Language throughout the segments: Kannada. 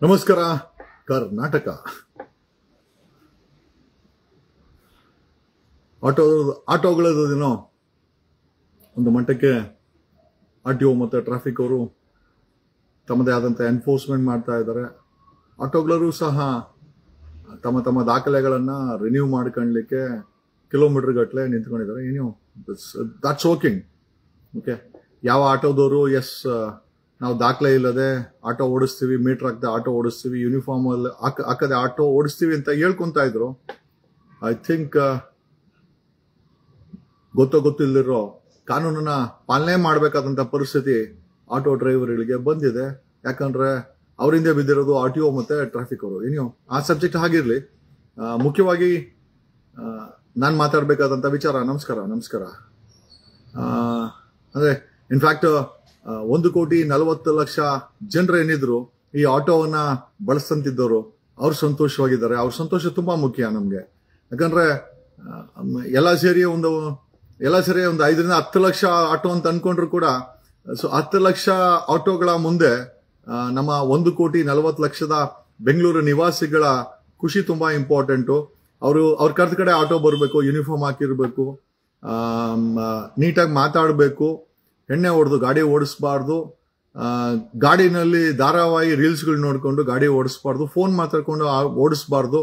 ನಮಸ್ಕಾರ ಕರ್ನಾಟಕ. ಆಟೋಗಳದೇನೋ ಒಂದು ಮಟ್ಟಕ್ಕೆ RTO ಮತ್ತು ಟ್ರಾಫಿಕ್ ಅವರು ತಮ್ಮದೇ ಆದಂಥ ಎನ್ಫೋರ್ಸ್ಮೆಂಟ್ ಮಾಡ್ತಾ ಇದ್ದಾರೆ. ಆಟೋಗಳರು ಸಹ ತಮ್ಮ ತಮ್ಮ ದಾಖಲೆಗಳನ್ನು ರಿನ್ಯೂ ಮಾಡ್ಕೊಳ್ಳಲಿಕ್ಕೆ ಕಿಲೋಮೀಟರ್ ಗಟ್ಟಲೆ ನಿಂತ್ಕೊಂಡಿದ್ದಾರೆ. That's working. ಓಕೆ, ಯಾವ ಆಟೋದವರು ನಾವು ದಾಖಲೆ ಇಲ್ಲದೆ ಆಟೋ ಓಡಿಸ್ತೀವಿ, ಮೀಟರ್ ಹಾಕದೆ ಆಟೋ ಓಡಿಸ್ತೀವಿ, ಯೂನಿಫಾರ್ಮ್ ಅಲ್ಲಿ ಹಾಕದೆ ಆಟೋ ಓಡಿಸ್ತೀವಿ ಅಂತ ಹೇಳ್ಕೊಂತ ಇದ್ರು. ಐ ಥಿಂಕ್ ಗೊತ್ತಿಲ್ಲದಿರೋ ಕಾನೂನನ್ನ ಪಾಲನೆ ಮಾಡಬೇಕಾದಂತ ಪರಿಸ್ಥಿತಿ ಆಟೋ ಡ್ರೈವರ್ಗಳಿಗೆ ಬಂದಿದೆ. ಯಾಕಂದ್ರೆ ಅವರಿಂದ ಬಿದ್ದಿರೋದು RTO ಮತ್ತೆ ಟ್ರಾಫಿಕ್ ಅವರು. ಆ ಸಬ್ಜೆಕ್ಟ್ ಹಾಗಿರ್ಲಿ. ಮುಖ್ಯವಾಗಿ ನಾನು ಮಾತಾಡಬೇಕಾದಂತ ವಿಚಾರ. ನಮಸ್ಕಾರ. ಅಂದ್ರೆ ಇನ್ಫ್ಯಾಕ್ಟ್ 1,40,00,000 ಜನರು ಏನಿದ್ರು ಈ ಆಟೋವನ್ನ ಬಳಸ್ತಂತಿದ್ದವರು ಅವ್ರು ಸಂತೋಷವಾಗಿದ್ದಾರೆ. ಅವ್ರ ಸಂತೋಷ ತುಂಬಾ ಮುಖ್ಯ ನಮ್ಗೆ. ಯಾಕಂದ್ರೆ ಎಲ್ಲ ಸೇರಿ ಒಂದು 5ರಿಂದ 10 ಲಕ್ಷ ಆಟೋ ಅಂತ ಅನ್ಕೊಂಡ್ರು ಕೂಡ 10 ಲಕ್ಷ ಆಟೋಗಳ ಮುಂದೆ ನಮ್ಮ 1,40,00,000 ಬೆಂಗಳೂರು ನಿವಾಸಿಗಳ ಖುಷಿ ತುಂಬಾ ಇಂಪಾರ್ಟೆಂಟು. ಅವ್ರ ಕರೆದ ಕಡೆ ಆಟೋ ಬರಬೇಕು, ಯೂನಿಫಾರ್ಮ್ ಹಾಕಿರ್ಬೇಕು, ನೀಟಾಗಿ ಮಾತಾಡಬೇಕು, ಎಣ್ಣೆ ಹೊಡೆದು ಗಾಡಿ ಓಡಿಸಬಾರ್ದು, ಗಾಡಿನಲ್ಲಿ ಧಾರಾವಾಹಿ ರೀಲ್ಸ್ಗಳು ನೋಡ್ಕೊಂಡು ಗಾಡಿ ಓಡಿಸಬಾರ್ದು, ಫೋನ್ ಮಾತಾಡ್ಕೊಂಡು ಓಡಿಸಬಾರ್ದು,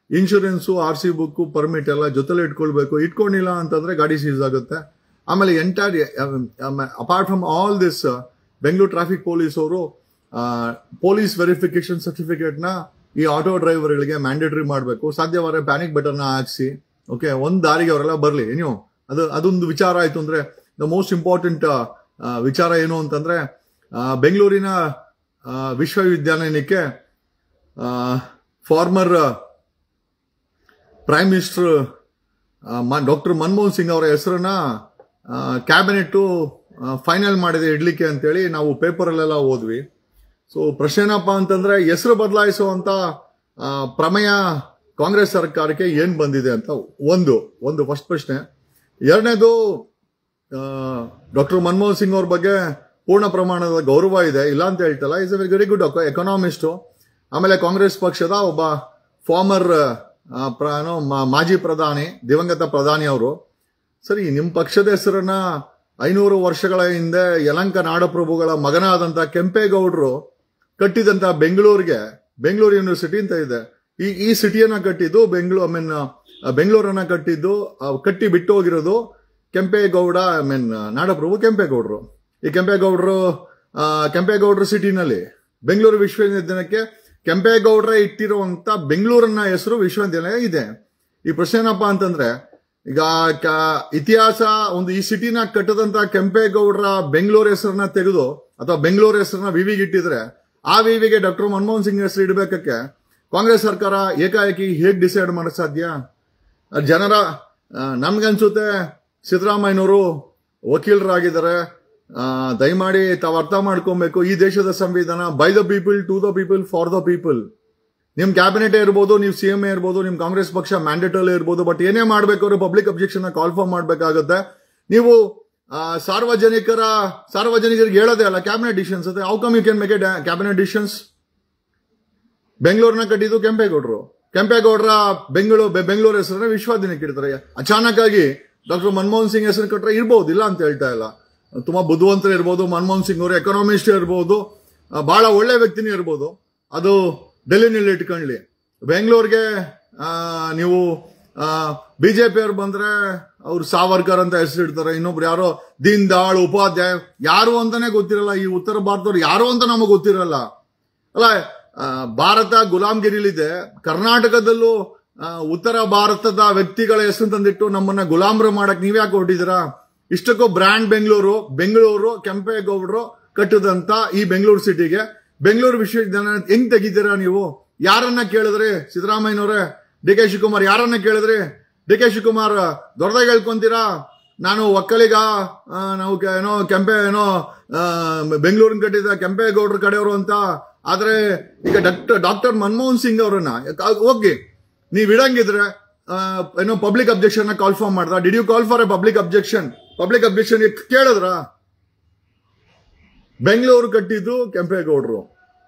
ಇನ್ಶೂರೆನ್ಸು, RC ಬುಕ್, ಪರ್ಮಿಟ್ ಎಲ್ಲ ಜೊತೆಲೆ ಇಟ್ಕೊಂಡಿಲ್ಲ ಅಂತಂದ್ರೆ ಗಾಡಿ ಸೀಸ್ ಆಗುತ್ತೆ. ಆಮೇಲೆ apart from all this, Bengaluru traffic police ಅವರು ಪೊಲೀಸ್ ವೆರಿಫಿಕೇಶನ್ ಸರ್ಟಿಫಿಕೇಟ್ ನ ಈ ಆಟೋ ಡ್ರೈವರ್ಗಳಿಗೆ ಮ್ಯಾಂಡೇಟರಿ ಮಾಡಬೇಕು. ಸಾಧ್ಯವಾದ್ರೆ ಪ್ಯಾನಿಕ್ ಬಟನ್ ಹಾಕ್ಸಿ, ಓಕೆ, ಒಂದ್ ದಾರಿಗೆ ಅವರೆಲ್ಲ ಬರ್ಲಿ. ಅದೊಂದು ವಿಚಾರ ಆಯ್ತು. ಅಂದ್ರೆ ದ ಮೋಸ್ಟ್ ಇಂಪಾರ್ಟೆಂಟ್ ವಿಚಾರ ಏನು ಅಂತಂದ್ರೆ, ಬೆಂಗಳೂರಿನ ವಿಶ್ವವಿದ್ಯಾನಿಲಯಕ್ಕೆ former prime minister doctor Manmohan Singh ಅವರ ಹೆಸರನ್ನ ಕ್ಯಾಬಿನೆಟ್ ಫೈನಲ್ ಮಾಡಿದೆ ಇಡ್ಲಿಕ್ಕೆ ಅಂತೇಳಿ ನಾವು ಪೇಪರಲ್ಲೆಲ್ಲ ಓದ್ವಿ. ಸೊ ಪ್ರಶ್ನೆ ಏನಪ್ಪಾ ಅಂತಂದ್ರೆ, ಹೆಸರು ಬದಲಾಯಿಸುವಂತ ಪ್ರಮೇಯ ಕಾಂಗ್ರೆಸ್ ಸರ್ಕಾರಕ್ಕೆ ಏನ್ ಬಂದಿದೆ ಅಂತ ಒಂದು ಫಸ್ಟ್ ಪ್ರಶ್ನೆ. ಎರಡನೇದು, ಡಾಕ್ಟರ್ ಮನಮೋಹನ್ ಸಿಂಗ್ ಅವ್ರ ಬಗ್ಗೆ ಪೂರ್ಣ ಪ್ರಮಾಣದ ಗೌರವ ಇದೆ, ಇಲ್ಲ ಅಂತ ಹೇಳ್ತಲ್ಲ. Is a very good economist. ಆಮೇಲೆ ಕಾಂಗ್ರೆಸ್ ಪಕ್ಷದ ಒಬ್ಬ ಫಾರ್ಮರ್ ಮಾಜಿ ಪ್ರಧಾನಿ, ದಿವಂಗತ ಪ್ರಧಾನಿ ಅವರು. ಸರಿ, ನಿಮ್ಮ ಪಕ್ಷದ ಹೆಸರನ್ನ 500 ವರ್ಷಗಳ ಹಿಂದೆ ಯಲಂಕ ನಾಡಪ್ರಭುಗಳ ಮಗನಾದಂತ ಕೆಂಪೇಗೌಡರು ಕಟ್ಟಿದಂತ ಬೆಂಗಳೂರು ಯೂನಿವರ್ಸಿಟಿ ಅಂತ ಇದೆ. ಈ ಸಿಟಿಯನ್ನ ಕಟ್ಟಿದ್ದು ಬೆಂಗಳೂರನ್ನ ಕಟ್ಟಿ ಬಿಟ್ಟು ಹೋಗಿರೋದು ಕೆಂಪೇಗೌಡ, ನಾಡಪ್ರಭು ಕೆಂಪೇಗೌಡರು. ಈ ಕೆಂಪೇಗೌಡರು ಸಿಟಿನಲ್ಲಿ ಬೆಂಗಳೂರು ವಿಶ್ವವಿದ್ಯಾಲಯಕ್ಕೆ ಕೆಂಪೇಗೌಡರ ಇಟ್ಟಿರುವಂತ ಬೆಂಗಳೂರನ್ನ ಹೆಸರು ವಿಶ್ವವಿದ್ಯಾಲಯ ಇದೆ. ಈ ಪ್ರಶ್ನೆ ಏನಪ್ಪಾ ಅಂತಂದ್ರೆ, ಈಗ ಇತಿಹಾಸ ಈ ಸಿಟಿನ ಕಟ್ಟದಂತ ಕೆಂಪೇಗೌಡರ ಬೆಂಗಳೂರು ಹೆಸರನ್ನ ತೆಗೆದು ಅಥವಾ ಬೆಂಗಳೂರು ಹೆಸರನ್ನ ವಿವಿಗೆ ಇಟ್ಟಿದ್ರೆ, ಆ ವಿವಿಗೆ ಡಾಕ್ಟರ್ ಮನಮೋಹನ್ ಸಿಂಗ್ ಹೆಸರು ಇಡಬೇಕಕ್ಕೆ ಕಾಂಗ್ರೆಸ್ ಸರ್ಕಾರ ಏಕಾಏಕಿ ಹೇಗ್ ಡಿಸೈಡ್ ಮಾಡಕ್ ಸಾಧ್ಯ? ನಮ್ಗನ್ಸುತ್ತೆ ಸಿದ್ದರಾಮಯ್ಯನವರು ವಕೀಲರಾಗಿದ್ದಾರೆ. ದಯಮಾಡಿ ತಾವು ಅರ್ಥ ಮಾಡ್ಕೊಬೇಕು, ಈ ದೇಶದ ಸಂವಿಧಾನ by the people, to the people, for the people. ನಿಮ್ ಕ್ಯಾಬಿನೆಟ್ ಇರ್ಬೋದು, ನೀವು CM ಇರ್ಬೋದು, ನಿಮ್ ಕಾಂಗ್ರೆಸ್ ಪಕ್ಷ ಮ್ಯಾಂಡೇಟಲ್ಲಿ ಇರ್ಬೋದು, ಬಟ್ ಏನೇ ಮಾಡ್ಬೇಕಾದ್ರೂ ಪಬ್ಲಿಕ್ ಅಬ್ಜೆಕ್ಷನ್ ಕಾಲ್ ಫಾರ್ ಮಾಡ್ಬೇಕಾಗುತ್ತೆ. ನೀವು ಸಾರ್ವಜನಿಕರಿಗೆ ಹೇಳೋದೇ ಅಲ್ಲ ಕ್ಯಾಬಿನೆಟ್ ಡಿಸಿಷನ್ಸ್ ಅಂತ. How come you can make a cabinet decisions? ಬೆಂಗಳೂರನ್ನ ಕಟ್ಟಿದ್ದು ಕೆಂಪೇಗೌಡರ ಬೆಂಗಳೂರು ಹೆಸರನ್ನ ವಿಶ್ವವಿದ್ಯಾನಿಲಯಕ್ಕೆ ಇಡ್ತಾರೆ. ಅಚಾನಕ್ ಆಗಿ ಡಾಕ್ಟರ್ ಮನಮೋಹನ್ ಸಿಂಗ್ ಹೆಸರು ಕಟ್ಟರೆ ಇರ್ಬೋದು, ಇಲ್ಲ ಅಂತ ಹೇಳ್ತಾ ಇಲ್ಲ. ತುಂಬಾ ಬುದ್ಧಿವಂತರು ಇರ್ಬೋದು, ಮನಮೋಹನ್ ಸಿಂಗ್ ಅವರು ಎಕನಾಮಿಸ್ಟ್ ಇರ್ಬೋದು, ಬಹಳ ಒಳ್ಳೆ ವ್ಯಕ್ತಿನೇ ಇರ್ಬೋದು. ಅದು ಡೆಲ್ಲಿನಲ್ಲಿ ಇಟ್ಕೊಳ್ಳಿ. ಬೆಂಗಳೂರಿಗೆ ನೀವು BJP ಅವ್ರು ಬಂದ್ರೆ ಅವ್ರು ಸಾವರ್ಕರ್ ಅಂತ ಹೆಸರು ಇಡ್ತಾರೆ. ಇನ್ನೊಬ್ರು ಯಾರೋ ದೀನ್ ದಯಾಳ್ ಉಪಾಧ್ಯಾಯ, ಯಾರು ಅಂತಾನೆ ಗೊತ್ತಿರಲ್ಲ. ಈ ಉತ್ತರ ಭಾರತದವ್ರು ಯಾರು ಅಂತ ನಮಗೆ ಗೊತ್ತಿರಲ್ಲ. ಅಲ್ಲ, ಭಾರತ ಗುಲಾಮ್ಗಿರಿಲಿದೆ. ಕರ್ನಾಟಕದಲ್ಲೂ ಉತ್ತರ ಭಾರತದ ವ್ಯಕ್ತಿಗಳ ಹೆಸರು ತಂದಿಟ್ಟು ನಮ್ಮನ್ನ ಗುಲಾಮ್ರು ಮಾಡಕ್ ನೀವ್ಯಾಕೆ ಹೊರಟಿದ್ದೀರಾ? ಇಷ್ಟಕ್ಕೂ ಬ್ರ್ಯಾಂಡ್ ಬೆಂಗಳೂರು ಕೆಂಪೇಗೌಡರು ಕಟ್ಟದಂತ ಈ ಬೆಂಗಳೂರು ಸಿಟಿಗೆ ಬೆಂಗಳೂರು ವಿಶ್ವವಿದ್ಯಾಲಯ ಹೆಂಗ್ ತೆಗಿತೀರಾ ನೀವು? ಯಾರನ್ನ ಕೇಳಿದ್ರಿ? ಸಿದ್ದರಾಮಯ್ಯನವರೇ, DK ಶಿವಕುಮಾರ್ ಯಾರನ್ನ ಕೇಳಿದ್ರಿ? DK ಶಿವಕುಮಾರ್ ದೊಡ್ಡದಾಗಿ ಹೇಳ್ಕೊಂತೀರಾ ನಾನು ಒಕ್ಕಲಿಗ, ನಾವು ಬೆಂಗಳೂರಿನ ಕಟ್ಟಿದ ಕೆಂಪೇಗೌಡರ ಕಡೆಯವರು ಅಂತ. ಆದ್ರೆ ಈಗ ಡಾಕ್ಟರ್ ಮನಮೋಹನ್ ಸಿಂಗ್ ಅವರನ್ನ ಹೋಗಿ ನೀವ್ ಇಡಂಗಿದ್ರೆ ಪಬ್ಲಿಕ್ ಅಬ್ಜೆಕ್ಷನ್ ಕಾಲ್ ಫಾರ್ ಮಾಡ್ದ? Did you call for a public objection ಕೇಳಿದ್ರ? ಬೆಂಗಳೂರು ಕಟ್ಟಿದ್ದು ಕೆಂಪೇಗೌಡರು,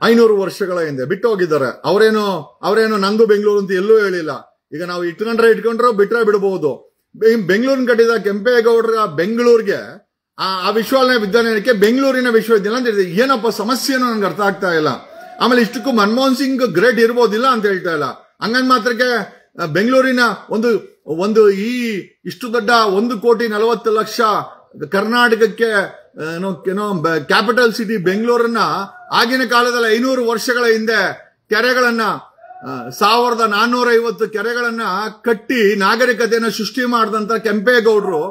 500 ವರ್ಷಗಳ ಹಿಂದೆ ಬಿಟ್ಟು ಹೋಗಿದ್ದಾರೆ. ಅವರೇನು ನಂದು ಬೆಂಗಳೂರು ಅಂತ ಎಲ್ಲೂ ಹೇಳಿಲ್ಲ. ಈಗ ನಾವು ಇಟ್ಕೊಂಡ್ರು ಬಿಟ್ರೆ ಬಿಡಬಹುದು. ಬೆಂಗಳೂರಿನ ಕಟ್ಟಿದ ಕೆಂಪೇಗೌಡರ ಬೆಂಗಳೂರಿಗೆ ಆ ವಿಶ್ವವಿದ್ಯಾಲಯಕ್ಕೆ ಬೆಂಗಳೂರಿನ ವಿಶ್ವವಿದ್ಯಾಲಯ ಅಂತ ಹೇಳಿದೆ. ಏನಪ್ಪ ಸಮಸ್ಯೆನೂ ನನಗೆ ಅರ್ಥ ಆಗ್ತಾ ಇಲ್ಲ. ಆಮೇಲೆ ಇಷ್ಟಕ್ಕೂ ಮನಮೋಹನ್ ಸಿಂಗ್ ಗ್ರೇಟ್ ಇರ್ಬೋದಿಲ್ಲ ಅಂತ ಹೇಳ್ತಾ ಇಲ್ಲ. ಹಂಗಂದ್ ಮಾತ್ರಕ್ಕೆ ಬೆಂಗಳೂರಿನ ಒಂದು ಇಷ್ಟು ದೊಡ್ಡ 1,40,00,000 ಕರ್ನಾಟಕಕ್ಕೆ ಕ್ಯಾಪಿಟಲ್ ಸಿಟಿ ಬೆಂಗಳೂರನ್ನ ಆಗಿನ ಕಾಲದಲ್ಲಿ 500 ವರ್ಷಗಳ ಹಿಂದೆ ಕೆರೆಗಳನ್ನ 1450 ಕೆರೆಗಳನ್ನ ಕಟ್ಟಿ ನಾಗರಿಕತೆಯನ್ನ ಸೃಷ್ಟಿ ಮಾಡಿದಂತ ಕೆಂಪೇಗೌಡರು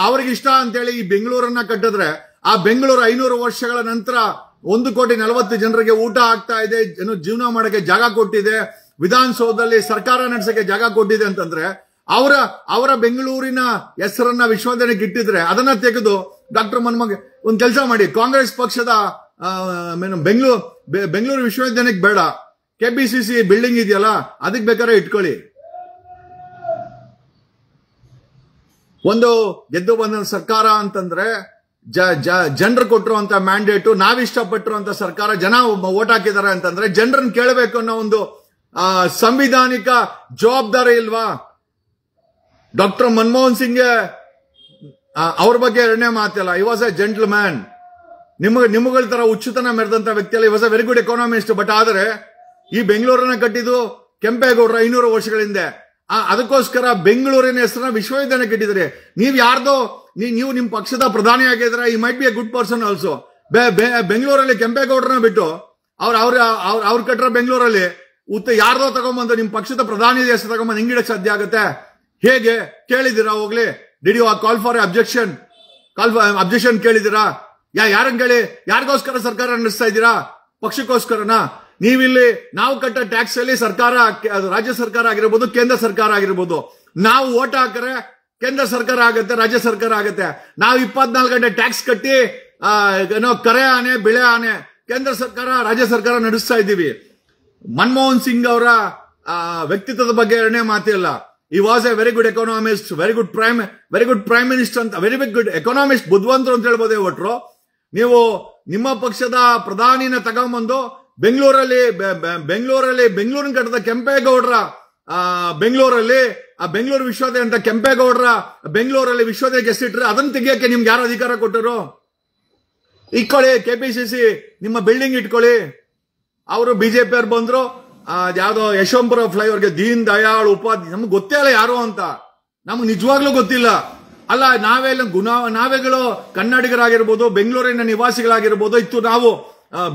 ಅವ್ರಿಗೆ ಇಷ್ಟ ಅಂತೇಳಿ ಈ ಬೆಂಗಳೂರನ್ನ ಕಟ್ಟಿದ್ರೆ ಆ ಬೆಂಗಳೂರು 500 ವರ್ಷಗಳ ನಂತರ 1,40,00,000 ಜನರಿಗೆ ಊಟ ಆಗ್ತಾ ಇದೆ, ಜೀವನ ಮಾಡಕ್ಕೆ ಜಾಗ ಕೊಟ್ಟಿದೆ, ವಿಧಾನಸೌಧದಲ್ಲಿ ಸರ್ಕಾರ ನಡೆಸಕ್ಕೆ ಜಾಗ ಕೊಟ್ಟಿದೆ ಅಂತಂದ್ರೆ ಅವರ ಬೆಂಗಳೂರಿನ ಹೆಸರನ್ನ ವಿಶ್ವವಿದ್ಯಾಲಯಕ್ಕೆ ಇಟ್ಟಿದ್ರೆ ಅದನ್ನ ತೆಗೆದು ಡಾಕ್ಟರ್ ಮನಮೋಹನ್ ಒಂದು ಕೆಲಸ ಮಾಡಿ, ಕಾಂಗ್ರೆಸ್ ಪಕ್ಷದ ಬೆಂಗಳೂರು ವಿಶ್ವವಿದ್ಯಾಲಯಕ್ಕೆ ಬೇಡ, ಕೆಪಿಸಿಸಿ ಬಿಲ್ಡಿಂಗ್ ಇದೆಯಲ್ಲ ಅದಕ್ಕೆ ಬೇಕಾದ್ರೆ ಇಟ್ಕೊಳ್ಳಿ. ಒಂದು ಗೆದ್ದು ಬಂದ ಸರ್ಕಾರ ಅಂತಂದ್ರೆ ಜನರು ಕೊಟ್ಟಿರುವಂತ ಮ್ಯಾಂಡೇಟು, ನಾವಿಷ್ಟಪಟ್ಟಿರುವಂತ ಸರ್ಕಾರ, ಜನ ಓಟ್ ಹಾಕಿದ್ದಾರೆ ಅಂತಂದ್ರೆ ಜನರನ್ನ ಕೇಳಬೇಕು ಅನ್ನೋ ಒಂದು ಸಂವಿಧಾನಿಕ ಜವಾಬ್ದಾರಿ ಇಲ್ವಾ? ಡಾಕ್ಟರ್ ಮನಮೋಹನ್ ಸಿಂಗ್ ಅವ್ರ ಬಗ್ಗೆ ಎರಡನೇ ಮಾತಿಲ್ಲ. ಈ ವಾಸ್ ಎ ಜೆಂಟಲ್ ಮ್ಯಾನ್. ನಿಮ್ಮಗಳ ತರ ಹುಚ್ಚುತನ ಮೆರೆದಂತ ವ್ಯಕ್ತಿ ಅಲ್ಲ. ಈ was A very good economist. But ಆದರೆ ಈ ಬೆಂಗಳೂರನ್ನ ಕಟ್ಟಿದ್ದು ಕೆಂಪೇಗೌಡರು 500 ವರ್ಷಗಳ ಹಿಂದೆ. ಅದಕ್ಕೋಸ್ಕರ ಬೆಂಗಳೂರಿನ ಹೆಸರನ್ನ ವಿಶ್ವವಿದ್ಯಾಲಯಕ್ಕೆ ಇಟ್ಟಿದ್ರೆ ನೀವು ನಿಮ್ ಪಕ್ಷದ ಪ್ರಧಾನಿ ಆಗಿದ್ರೆ ಈ might be A good person also. ಬೆಂಗಳೂರಲ್ಲಿ ಕೆಂಪೇಗೌಡರನ್ನ ಬಿಟ್ಟು ಅವ್ರು ಕಟ್ಟಿರೋ ಬೆಂಗಳೂರಲ್ಲಿ ಯಾರ್ದೋ ತಗೊಂಬಂದು ನಿಮ್ ಪಕ್ಷದ ಪ್ರಧಾನಿ ಹೆಸರು ತಗೊಂಬಂದು ಹೆಂಗಿಡಕ್ ಸಾಧ್ಯ ಆಗುತ್ತೆ? ಹೇಗೆ ಕೇಳಿದಿರಾ? ಹೋಗ್ಲಿ, did you call for objection ಕೇಳಿದಿರಾ? ಯಾರನ್ನ ಕೇಳಿ? ಯಾರಿಗೋಸ್ಕರ ಸರ್ಕಾರ ನಡೆಸ್ತಾ ಇದ್ದೀರಾ? ಪಕ್ಷಕ್ಕೋಸ್ಕರನಾ? ನೀವಿಲ್ಲಿ ನಾವು ಕಟ್ಟ ಟ್ಯಾಕ್ಸ್ ಅಲ್ಲಿ ಸರ್ಕಾರ, ರಾಜ್ಯ ಸರ್ಕಾರ ಆಗಿರ್ಬೋದು, ಕೇಂದ್ರ ಸರ್ಕಾರ ಆಗಿರ್ಬೋದು, ನಾವು ಓಟ್ ಹಾಕರೆ ಕೇಂದ್ರ ಸರ್ಕಾರ ಆಗತ್ತೆ, ರಾಜ್ಯ ಸರ್ಕಾರ ಆಗತ್ತೆ. ನಾವು 24 ಗಂಟೆ ಟ್ಯಾಕ್ಸ್ ಕಟ್ಟಿ ಕರೆ ಆನೆ ಬೆಳೆ ಆನೆ ಕೇಂದ್ರ ಸರ್ಕಾರ ರಾಜ್ಯ ಸರ್ಕಾರ ನಡೆಸ್ತಾ ಇದ್ದೀವಿ. ಮನಮೋಹನ್ ಸಿಂಗ್ ಅವರ ವ್ಯಕ್ತಿತ್ವದ ಬಗ್ಗೆ ಎರಡನೇ ಮಾತಿಲ್ಲ. ಈ was A very good economist, very good prime minister ಅಂತ, ವೆರಿ ಗುಡ್ ಎಕಾನಮಿಸ್ಟ್, ಬುದ್ಧಿವಂತರು ಅಂತ ಹೇಳ್ಬೋದೇ ಹೊಟ್ರು. ನೀವು ನಿಮ್ಮ ಪಕ್ಷದ ಪ್ರಧಾನಿನ ತಗೊಂಬಂದು ಬೆಂಗಳೂರಿನ ಕಟ್ಟದ ಕೆಂಪೇಗೌಡರ ಬೆಂಗಳೂರಲ್ಲಿ ಬೆಂಗಳೂರು ವಿಶ್ವವಿದ್ಯಾಲಯ ಅಂತ ಕೆಂಪೇಗೌಡರ ಬೆಂಗಳೂರಲ್ಲಿ ವಿಶ್ವವಿದ್ಯಾಲಯಕ್ಕೆ ಹೆಸರಿಟ್ರೆ ಅದನ್ನ ತೆಗಿಯಕ್ಕೆ ನಿಮ್ಗೆ ಯಾರು ಅಧಿಕಾರ ಕೊಟ್ಟರು? ಇಟ್ಕೊಳ್ಳಿ, ಕೆಪಿಸಿಸಿ ನಿಮ್ಮ ಬಿಲ್ಡಿಂಗ್ ಇಟ್ಕೊಳ್ಳಿ. ಅವರು ಬಿಜೆಪಿ ಅವ್ರು ಬಂದ್ರು, ಯಾವ್ದೋ ಯಶವಂತಪುರ ಫ್ಲೈಓವರ್ಗೆ ದೀನ್ ದಯಾಳ್ ಉಪಾಧ್ಯಾಯ, ನಮ್ಗೆ ಗೊತ್ತೇ ಇಲ್ಲ ಯಾರು ಅಂತ, ನಮ್ಗೆ ನಿಜವಾಗ್ಲೂ ಗೊತ್ತಿಲ್ಲ. ಅಲ್ಲ, ನಾವೇಗಳು ಕನ್ನಡಿಗರಾಗಿರ್ಬೋದು, ಬೆಂಗಳೂರಿನ ನಿವಾಸಿಗಳಾಗಿರ್ಬೋದು, ಇತ್ತು ನಾವು